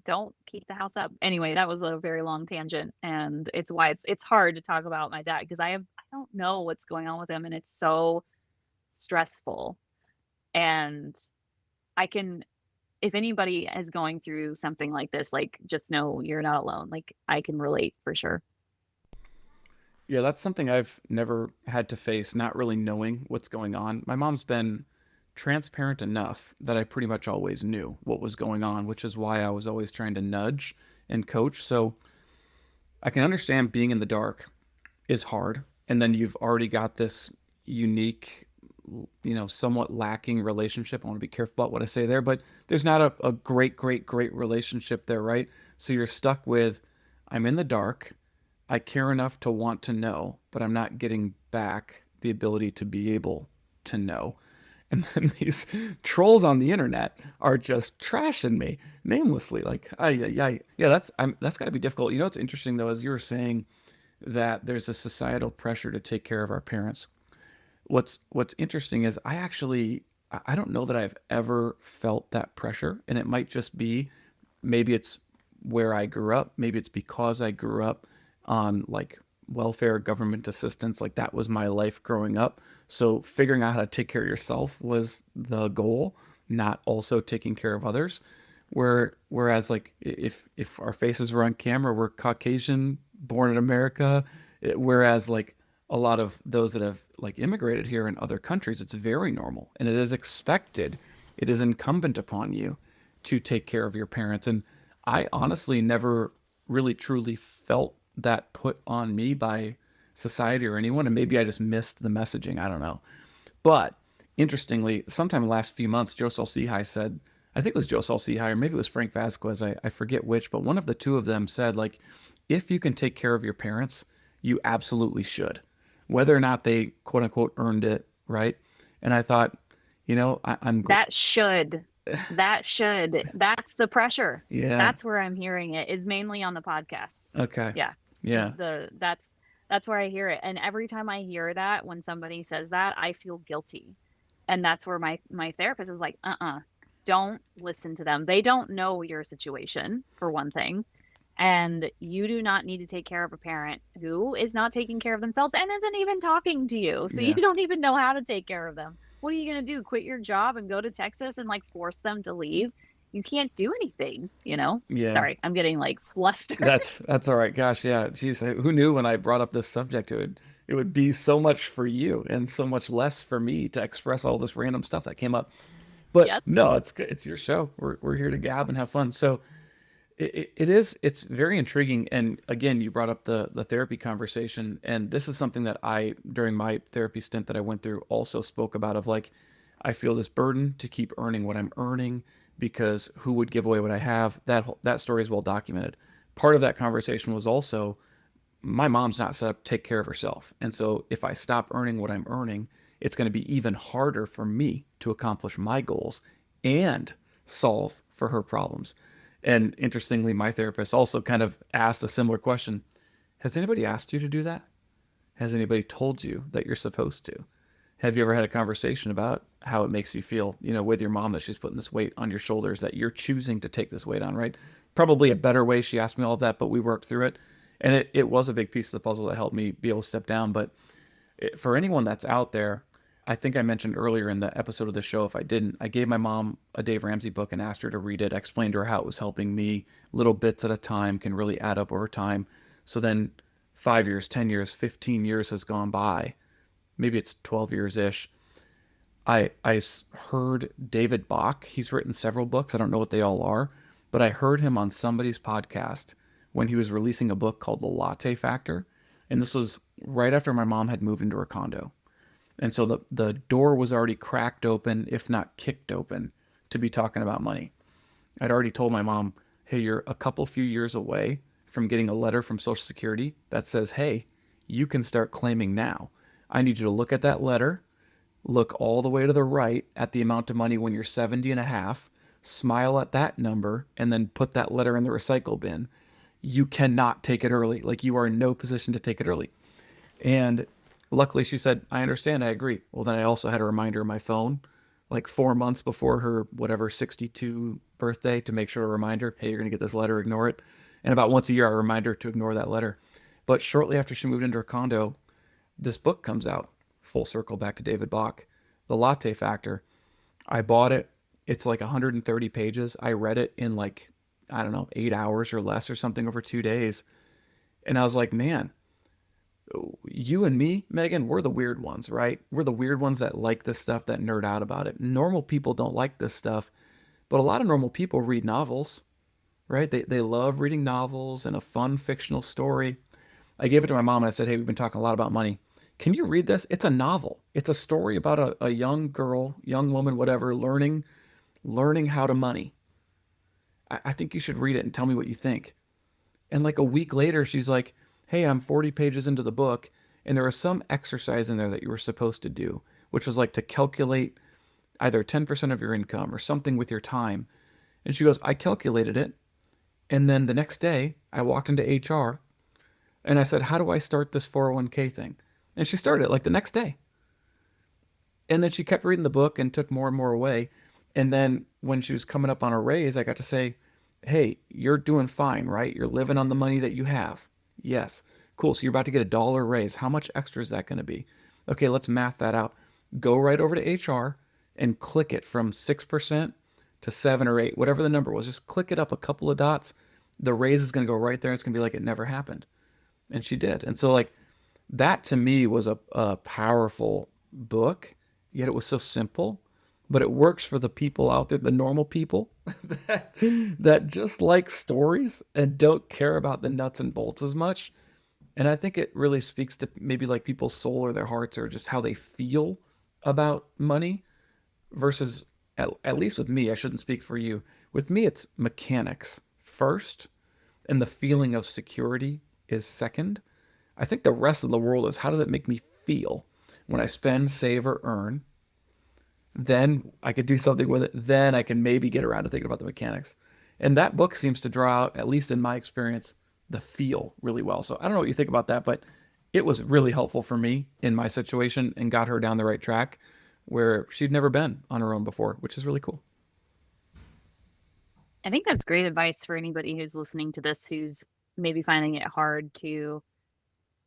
don't keep the house up. Anyway, that was a very long tangent, and it's why it's hard to talk about my dad because I don't know what's going on with him, and it's so stressful, and I can if anybody is going through something like this, like, just know you're not alone. Like, I can relate for sure. Yeah, that's something I've never had to face, not really knowing what's going on. My mom's been transparent enough that I pretty much always knew what was going on, which is why I was always trying to nudge and coach. So I can understand being in the dark is hard. And then you've already got this unique, somewhat lacking relationship. I want to be careful about what I say there, but there's not a great, great, great relationship there, right? So you're stuck with, I'm in the dark. I care enough to want to know, but I'm not getting back the ability to be able to know. And then these trolls on the internet are just trashing me namelessly. Like, yeah, that's got to be difficult. You know what's interesting though, as you were saying that there's a societal pressure to take care of our parents. What's interesting is I don't know that I've ever felt that pressure, and it might just be maybe it's where I grew up, maybe it's because I grew up on like welfare government assistance, like that was my life growing up. So figuring out how to take care of yourself was the goal, not also taking care of others. Whereas like if our faces were on camera, we're Caucasian, born in America, whereas like a lot of those that have like immigrated here in other countries, it's very normal and it is expected. It is incumbent upon you to take care of your parents. And I honestly never really truly felt that put on me by society or anyone. And maybe I just missed the messaging. I don't know. But interestingly, sometime in the last few months, Joe Saul-Sehy said, I think it was Joe Saul-Sehy or maybe it was Frank Vasquez, I forget which, but one of the two of them said, like, if you can take care of your parents, you absolutely should, whether or not they quote unquote earned it, right? And I thought, I'm, That should. That should. That's the pressure. yeah, That's where I'm hearing it, is mainly on the podcasts. okay, Yeah. Is yeah, that's where I hear it. And every time I hear that, when somebody says that, I feel guilty. And that's where my therapist was like, don't listen to them. They don't know your situation, for one thing. And you do not need to take care of a parent who is not taking care of themselves and isn't even talking to you. So you yeah, don't even know how to take care of them. What are you going to do? Quit your job and go to Texas and like force them to leave? You can't do anything, you know? yeah. Sorry, I'm getting like flustered. That's all right. Gosh, yeah. Geez, who knew when I brought up this subject it would be so much for you and so much less for me to express all this random stuff that came up. But Yep. no, it's good. It's your show. We're here to gab and have fun. So it's very intriguing. And again, you brought up the therapy conversation, and this is something that I during my therapy stint that I went through also spoke about of like I feel this burden to keep earning what I'm earning because who would give away what I have? That story is well documented. Part of that conversation was also my mom's not set up to take care of herself. And so if I stop earning what I'm earning, it's going to be even harder for me to accomplish my goals and solve for her problems. And interestingly, my therapist also kind of asked a similar question. Has anybody asked you to do that? Has anybody told you that you're supposed to? Have you ever had a conversation about how it makes you feel, with your mom that she's putting this weight on your shoulders, that you're choosing to take this weight on, right? Probably a better way. She asked me all of that, but we worked through it. And it was a big piece of the puzzle that helped me be able to step down. But for anyone that's out there, I think I mentioned earlier in the episode of the show, if I didn't, I gave my mom a Dave Ramsey book and asked her to read it. I explained to her how it was helping me. Little bits at a time can really add up over time. So then 5 years, 10 years, 15 years has gone by. Maybe it's 12 years ish. I heard David Bach. He's written several books. I don't know what they all are, but I heard him on somebody's podcast when he was releasing a book called The Latte Factor. And this was right after my mom had moved into her condo. And so the door was already cracked open, if not kicked open, to be talking about money. I'd already told my mom, hey, you're a couple few years away from getting a letter from Social Security that says, hey, you can start claiming now. I need you to look at that letter, look all the way to the right at the amount of money when you're 70 and a half, smile at that number, and then put that letter in the recycle bin. You cannot take it early. Like you are in no position to take it early. And luckily she said, I understand, I agree. Well, then I also had a reminder on my phone, like 4 months before her, whatever, 62 birthday to make sure to remind her, hey, you're going to get this letter, ignore it. And about once a year, I remind her to ignore that letter. But shortly after she moved into her condo, this book comes out, full circle back to David Bach, The Latte Factor. I bought it. It's like 130 pages. I read it in like, I don't know, 8 hours or less or something over 2 days. And I was like, man, you and me, Megan, we're the weird ones, right? We're the weird ones that like this stuff, that nerd out about it. Normal people don't like this stuff, but a lot of normal people read novels, right? They love reading novels and a fun fictional story. I gave it to my mom and I said, hey, we've been talking a lot about money. Can you read this? It's a novel. It's a story about a young girl, young woman, whatever, learning how to money. I think you should read it and tell me what you think. And like a week later, she's like, hey, I'm 40 pages into the book, and there was some exercise in there that you were supposed to do, which was like to calculate either 10% of your income or something with your time. And she goes, I calculated it. And then the next day, I walked into HR and I said, how do I start this 401k thing? And she started it like the next day. And then she kept reading the book and took more and more away. And then when she was coming up on a raise, I got to say, hey, you're doing fine, right? You're living on the money that you have. Yes. Cool. So you're about to get $1 raise. How much extra is that going to be? Okay, let's math that out. Go right over to HR and click it from 6% to 7 or 8, whatever the number was. Just click it up a couple of dots. The raise is going to go right there. It's going to be like it never happened. And she did. And so, like, that to me was a powerful book, yet it was so simple, but it works for the people out there, the normal people that just like stories and don't care about the nuts and bolts as much. And I think it really speaks to maybe like people's soul or their hearts or just how they feel about money versus, at least with me, I shouldn't speak for you. With me, it's mechanics first, and the feeling of security is second. I think the rest of the world is how does it make me feel when I spend, save, or earn? Then I could do something with it. Then I can maybe get around to thinking about the mechanics. And that book seems to draw out, at least in my experience, the feel really well. So I don't know what you think about that, but it was really helpful for me in my situation and got her down the right track where she'd never been on her own before, which is really cool. I think that's great advice for anybody who's listening to this who's maybe finding it hard to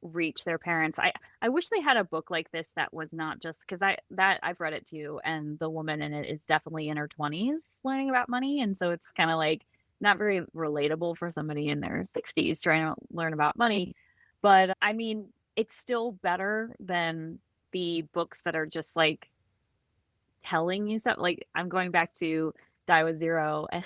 reach their parents. I wish they had a book like this that was not just because I've read it too, and the woman in it is definitely in her 20s learning about money, and so it's kind of like not very relatable for somebody in their 60s trying to learn about money. But I mean, it's still better than the books that are just like telling you something. Like I'm going back to Die with Zero, and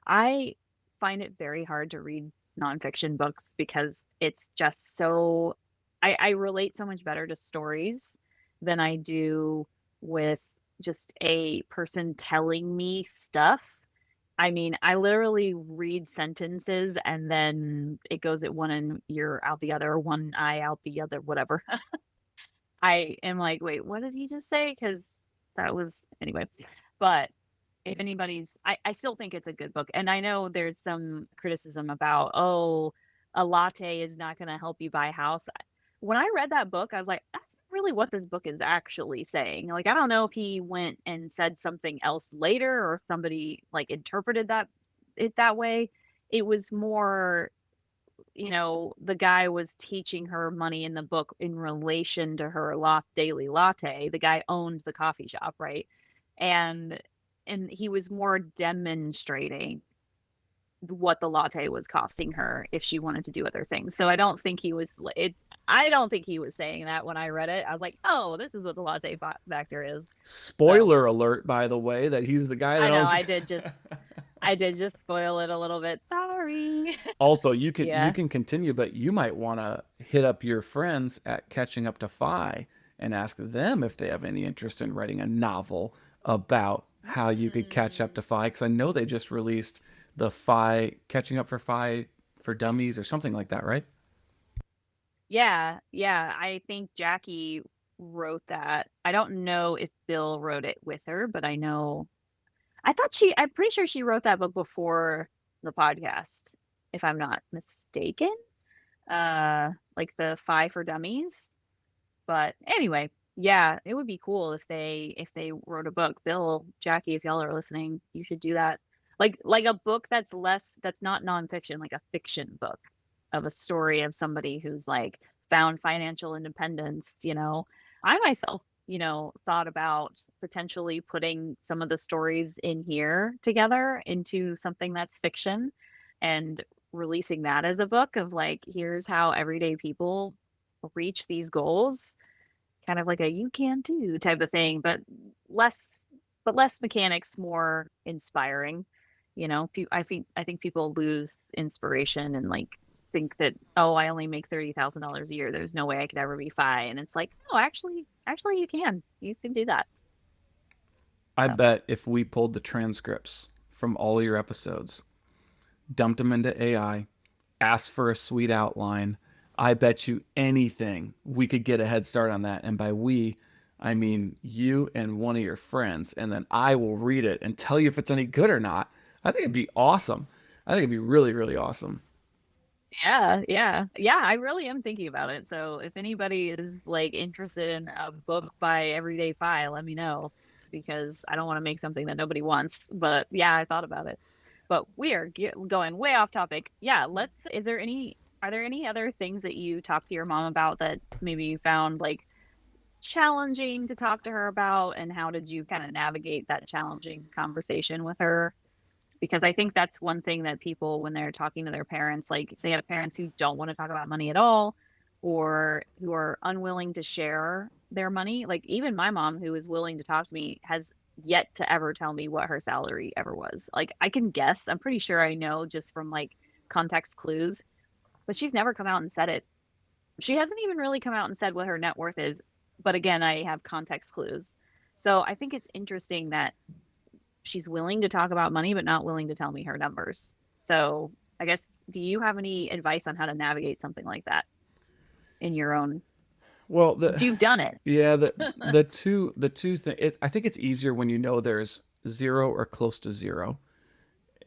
I find it very hard to read nonfiction books because it's just so I relate so much better to stories than I do with just a person telling me stuff. I mean, I literally read sentences and then it goes at one ear out the other, one eye out the other, whatever. I am like, "Wait, what did he just say?" Because that was anyway. But if anybody's I still think it's a good book, and I know there's some criticism about, "Oh, a latte is not gonna help you buy a house." When I read that book, I was like, "That's not really what this book is actually saying." Like, I don't know if he went and said something else later or if somebody, like, interpreted it that way. It was more the guy was teaching her money in the book in relation to her daily latte. The guy owned the coffee shop, right? And he was more demonstrating what the latte was costing her if she wanted to do other things. So I don't think he was it. I don't think he was saying that when I read it. I was like, oh, this is what the latte factor is. So Spoiler alert, by the way, that he's the guy I that know owns. I did just spoil it a little bit. Sorry. Also, you Yeah. can continue, but you might want to hit up your friends at Catching Up to Phi and ask them if they have any interest in writing a novel about how you could catch up Mm. to Phi, because I know they just released the Phi Catching Up for Phi for Dummies or something like that, right? Yeah, yeah, I think Jackie wrote that. I don't know if Bill wrote it with her, but I'm pretty sure she wrote that book before the podcast, if I'm not mistaken. Like the Five for Dummies. But anyway, yeah, it would be cool if they wrote a book. Bill, Jackie, if y'all are listening, you should do that. Like a book that's not nonfiction, like a fiction book of a story of somebody who's like found financial independence. I myself, thought about potentially putting some of the stories in here together into something that's fiction and releasing that as a book of like, here's how everyday people reach these goals, kind of like a you can too type of thing, less less mechanics, more inspiring. I think people lose inspiration and like think that, oh, I only make $30,000 a year. There's no way I could ever be fine. And it's like, no, actually you can. You can do that. I So bet if we pulled the transcripts from all your episodes, dumped them into AI, asked for a sweet outline, I bet you anything we could get a head start on that. And by we, I mean you and one of your friends. And then I will read it and tell you if it's any good or not. I think it'd be awesome. I think it'd be really, really awesome. yeah, yeah. Yeah, I really am thinking about it. So if anybody is like interested in a book by Everyday Fi, let me know because I don't want to make something that nobody wants. But yeah, I thought about it. But we are going way off topic. Yeah, are there any other things that you talked to your mom about that maybe you found like challenging to talk to her about? And how did you kind of navigate that challenging conversation with her? Because I think that's one thing that people, when they're talking to their parents, like they have parents who don't want to talk about money at all or who are unwilling to share their money. Like even my mom, who is willing to talk to me, has yet to ever tell me what her salary ever was. Like I can guess, I'm pretty sure I know just from like context clues, but she's never come out and said it. She hasn't even really come out and said what her net worth is. But again, I have context clues. So I think it's interesting that she's willing to talk about money, but not willing to tell me her numbers. So I guess, do you have any advice on how to navigate something like that in your own, Well, since you've done it? yeah, the two thing. I think it's easier when you know there's zero or close to zero.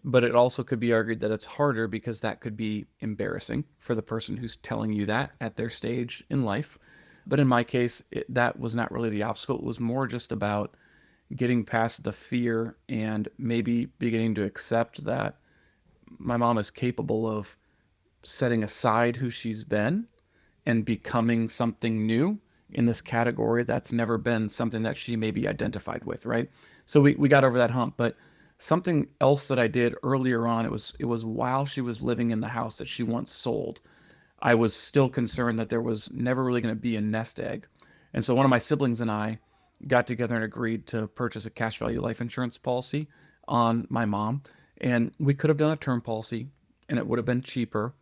But it also could be argued that it's harder because that could be embarrassing for the person who's telling you that at their stage in life. But in my case, that was not really the obstacle. It was more just about getting past the fear and maybe beginning to accept that my mom is capable of setting aside who she's been and becoming something new in this category that's never been something that she maybe identified with, right? So we got over that hump. But something else that I did earlier on, it was while she was living in the house that she once sold. I was still concerned that there was never really going to be a nest egg. And so one of my siblings and I got together and agreed to purchase a cash value life insurance policy on my mom. And we could have done a term policy and it would have been cheaper.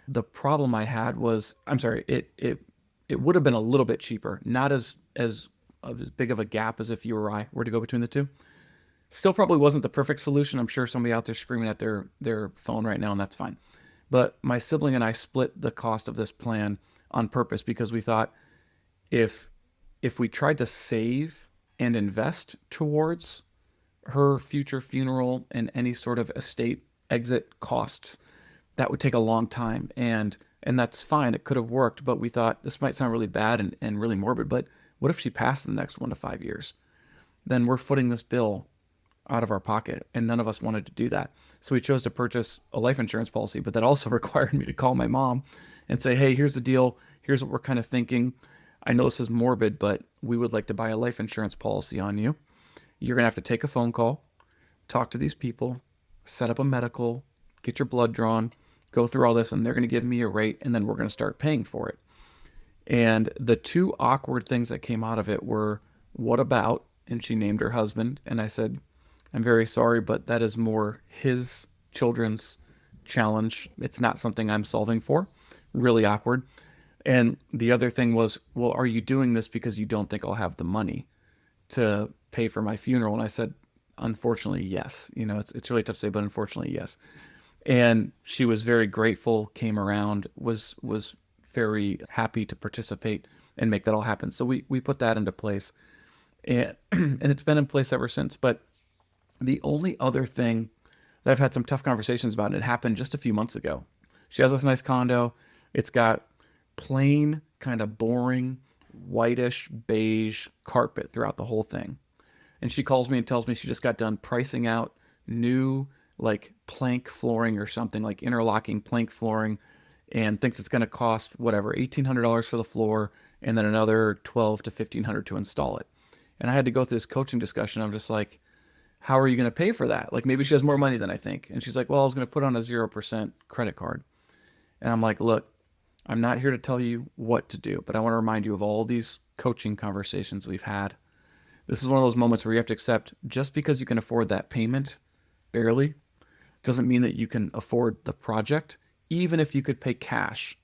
The problem I had was, I'm sorry, it would have been a little bit cheaper, not as big of a gap as if you or I were to go between the two. Still probably wasn't the perfect solution. I'm sure somebody out there screaming at their phone right now, and that's fine. But my sibling and I split the cost of this plan on purpose because we thought if if we tried to save and invest towards her future funeral and any sort of estate exit costs, that would take a long time. And that's fine. It could have worked, but we thought this might sound really bad and really morbid, but what if she passed in the next 1 to 5 years? Then we're footing this bill out of our pocket, and none of us wanted to do that. So we chose to purchase a life insurance policy, but that also required me to call my mom and say, hey, here's the deal. Here's what we're kind of thinking. I know this is morbid, but we would like to buy a life insurance policy on you. You're going to have to take a phone call, talk to these people, set up a medical, get your blood drawn, go through all this, and they're going to give me a rate, and then we're going to start paying for it. And the two awkward things that came out of it were, what about? And she named her husband. And I said, I'm very sorry, but that is more his children's challenge. It's not something I'm solving for. Really awkward. And the other thing was, well, are you doing this because you don't think I'll have the money to pay for my funeral? And I said, unfortunately, yes. It's really tough to say, but unfortunately, yes. And she was very grateful, came around, was very happy to participate and make that all happen. So we put that into place. And, and it's been in place ever since. But the only other thing that I've had some tough conversations about, and it happened just a few months ago. She has this nice condo. It's got plain, kind of boring, whitish, beige carpet throughout the whole thing. And she calls me and tells me she just got done pricing out new, like plank flooring or something, like interlocking plank flooring, and thinks it's going to cost whatever, $1,800 for the floor and then another 12 to 1,500 to install it. And I had to go through this coaching discussion. I'm just like, how are you going to pay for that? Like maybe she has more money than I think. And she's like, well, I was going to put on a 0% credit card. And I'm like, look, I'm not here to tell you what to do, but I want to remind you of all these coaching conversations we've had. This is one of those moments where you have to accept just because you can afford that payment, barely, doesn't mean that you can afford the project. Even if you could pay cash,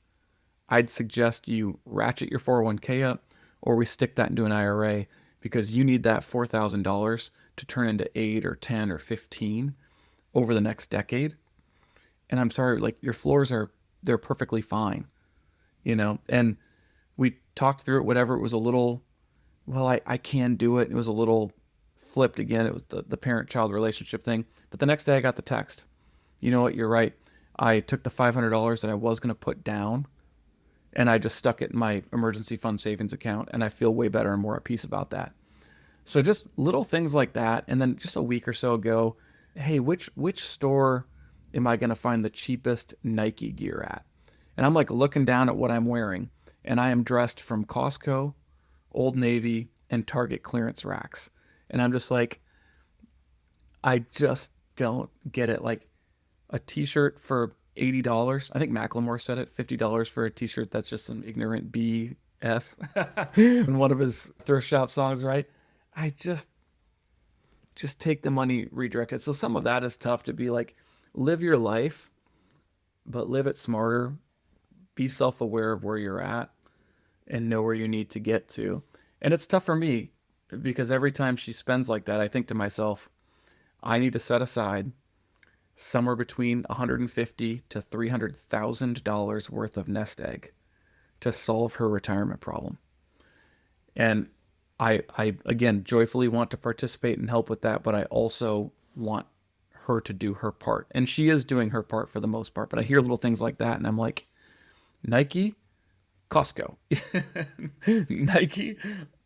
I'd suggest you ratchet your 401k up or we stick that into an IRA because you need that $4,000 to turn into 8 or 10 or 15 over the next decade. And I'm sorry, like your floors they're perfectly fine, you know? And we talked through it, whatever. It was a little, well, I can do it. It was a little flipped again. It was the parent-child relationship thing. But the next day I got the text. You know what? You're right. I took the $500 that I was going to put down and I just stuck it in my emergency fund savings account. And I feel way better and more at peace about that. So just little things like that. And then just a week or so ago, hey, which store am I going to find the cheapest Nike gear at? And I'm like looking down at what I'm wearing, and I am dressed from Costco, Old Navy, and Target clearance racks. And I'm just like, I just don't get it. Like a t-shirt for $80. I think Macklemore said it, $50 for a t-shirt that's just some ignorant BS in one of his thrift shop songs, right? I just take the money, redirect it. So some of that is tough to be like, live your life, but live it smarter. Be self-aware of where you're at and know where you need to get to. And it's tough for me because every time she spends like that, I think to myself, I need to set aside somewhere between $150 to $300,000 worth of nest egg to solve her retirement problem. And I again joyfully want to participate and help with that, but I also want her to do her part. And she is doing her part for the most part. But I hear little things like that and I'm like, Nike, Costco, Nike,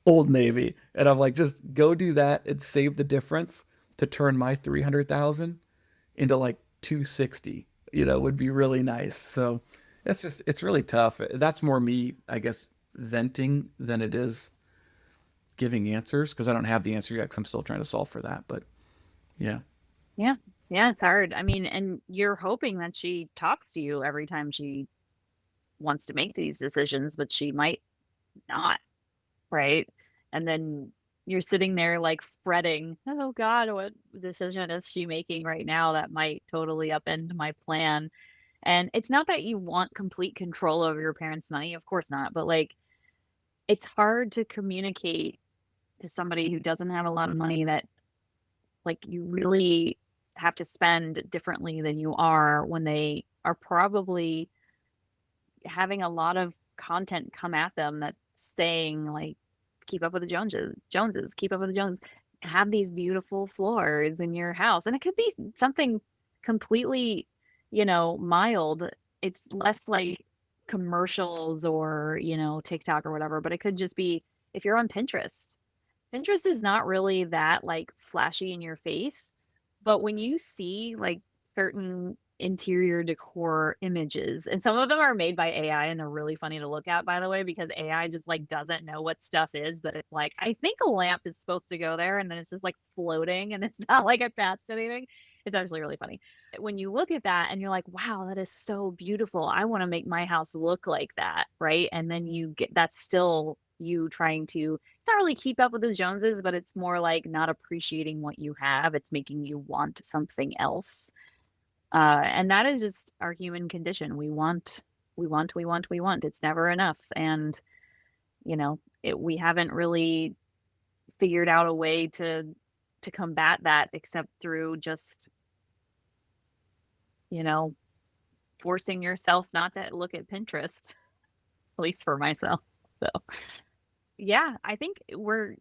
Old Navy. And I'm like, just go do that and save the difference to turn my 300,000 into like 260, would be really nice. So it's really tough. That's more me, I guess, venting than it is giving answers because I don't have the answer yet because I'm still trying to solve for that. But yeah. Yeah. Yeah, it's hard. I mean, and you're hoping that she talks to you every time she wants to make these decisions, but she might not, right? And then you're sitting there like fretting, oh God, what decision is she making right now that might totally upend my plan? And it's not that you want complete control over your parents' money, of course not, but like it's hard to communicate to somebody who doesn't have a lot of money that like you really have to spend differently than you are when they are probably having a lot of content come at them that's saying like keep up with the Joneses, keep up with the Joneses, have these beautiful floors in your house. And it could be something completely, mild. It's less like commercials or, TikTok or whatever, but it could just be if you're on Pinterest. Pinterest is not really that like flashy in your face, but when you see like certain interior decor images, and some of them are made by AI and they're really funny to look at, by the way, because AI just like doesn't know what stuff is, but it's like, I think a lamp is supposed to go there and then it's just like floating and it's not like attached to anything. It's actually really funny. When you look at that and you're like, wow, that is so beautiful. I want to make my house look like that, right? And then you get that's still you trying to not really keep up with the Joneses, but it's more like not appreciating what you have. It's making you want something else. And that is just our human condition. We want, we want, we want, we want. It's never enough. And, we haven't really figured out a way to combat that except through just, you know, forcing yourself not to look at Pinterest, at least for myself. So, yeah, I think we're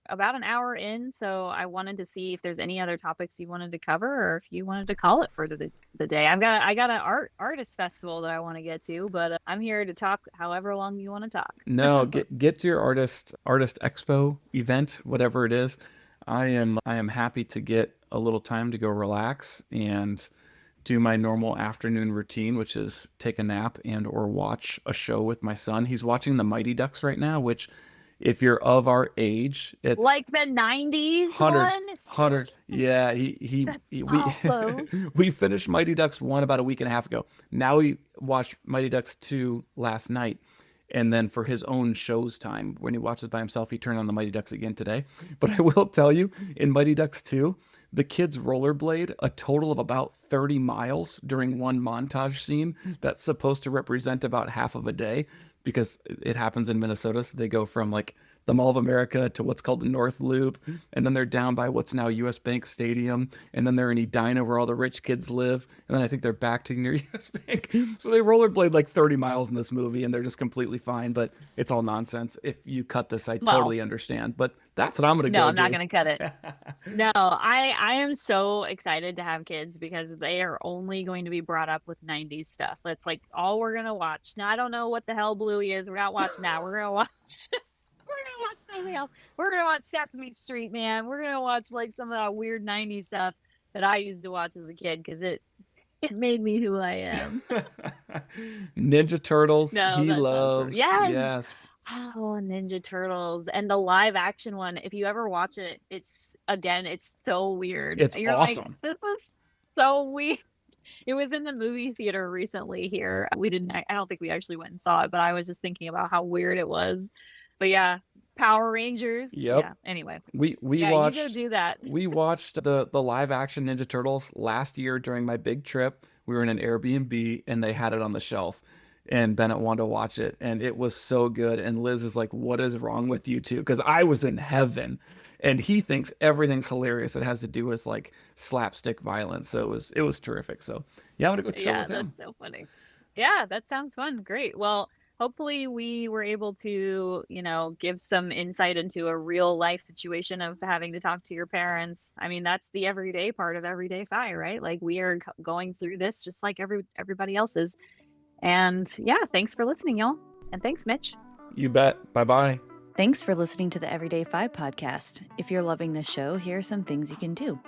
about an hour in, so I wanted to see if there's any other topics you wanted to cover or if you wanted to call it for the day. I got an artist festival that I want to get to, but I'm here to talk however long you want to talk. No, get to your artist expo event, whatever it is. I am happy to get a little time to go relax and do my normal afternoon routine, which is take a nap and or watch a show with my son. He's watching the Mighty Ducks right now, which If you're of our age, it's Like the 90s 100, one? 100. Yeah, That's we awful. we finished Mighty Ducks 1 about a week and a half ago. Now we watched Mighty Ducks 2 last night. And then for his own show's time, when he watches by himself, he turned on the Mighty Ducks again today. But I will tell you, in Mighty Ducks 2, the kids rollerblade a total of about 30 miles during one montage scene that's supposed to represent about half of a day because it happens in Minnesota. So they go from like the Mall of America to what's called the North Loop, and then they're down by what's now US Bank Stadium, and then they're in Edina where all the rich kids live, and then I think they're back to near US Bank. So they rollerblade like 30 miles in this movie, and they're just completely fine, but it's all nonsense. If you cut this, I Well, totally understand, but that's what I'm gonna no, go I'm not do. gonna cut it. No, I am so excited to have kids because they are only going to be brought up with 90s stuff. That's like all we're gonna watch. Now I don't know what the hell Bluey is. We're not watching that. We're gonna watch we're gonna watch something else. We're gonna watch Sesame Street, man. We're gonna watch like some of that weird 90s stuff that I used to watch as a kid because it made me who I am. Ninja Turtles, No, he that sounds loves. yes. Yes. Oh, Ninja Turtles and the live action one. If you ever watch it, it's so weird. It's You're like, awesome. this is so weird. It was in the movie theater recently here. I don't think we actually went and saw it, but I was just thinking about how weird it was. But yeah, Power Rangers. Yep. Yeah. Anyway, We yeah, you go watched do that. we watched the live action Ninja Turtles last year during my big trip. We were in an Airbnb and they had it on the shelf. And Bennett wanted to watch it, and it was so good. And Liz is like, "What is wrong with you two?" Because I was in heaven, and he thinks everything's hilarious that has to do with like slapstick violence. So it was terrific. So yeah, I'm gonna go chill Yeah, with him. that's so funny. Yeah, that sounds fun. Great. Well, hopefully we were able to, give some insight into a real life situation of having to talk to your parents. I mean, that's the everyday part of everyday fire, right? Like we are going through this just like everybody else is. And yeah, thanks for listening, y'all. And thanks, Mitch. You bet. Bye bye. Thanks for listening to the Everyday 5 podcast. If you're loving this show, here are some things you can do.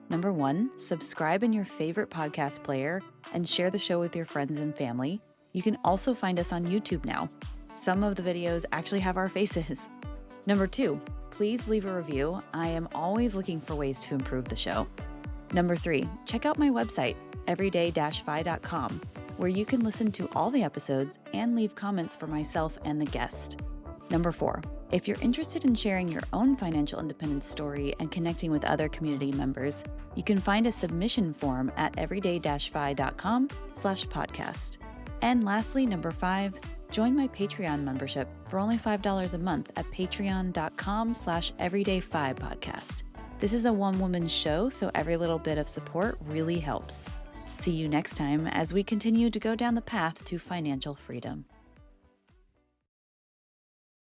Number 1, subscribe in your favorite podcast player and share the show with your friends and family. You can also find us on YouTube now. Some of the videos actually have our faces. Number 2, please leave a review. I am always looking for ways to improve the show. Number 3, check out my website, everyday-fi.com, where you can listen to all the episodes and leave comments for myself and the guest. Number 4, if you're interested in sharing your own financial independence story and connecting with other community members, you can find a submission form at everyday-fi.com/podcast. And lastly, number 5, join my Patreon membership for only $5 a month at patreon.com/everyday5podcast. This is a one-woman show, so every little bit of support really helps. See you next time as we continue to go down the path to financial freedom.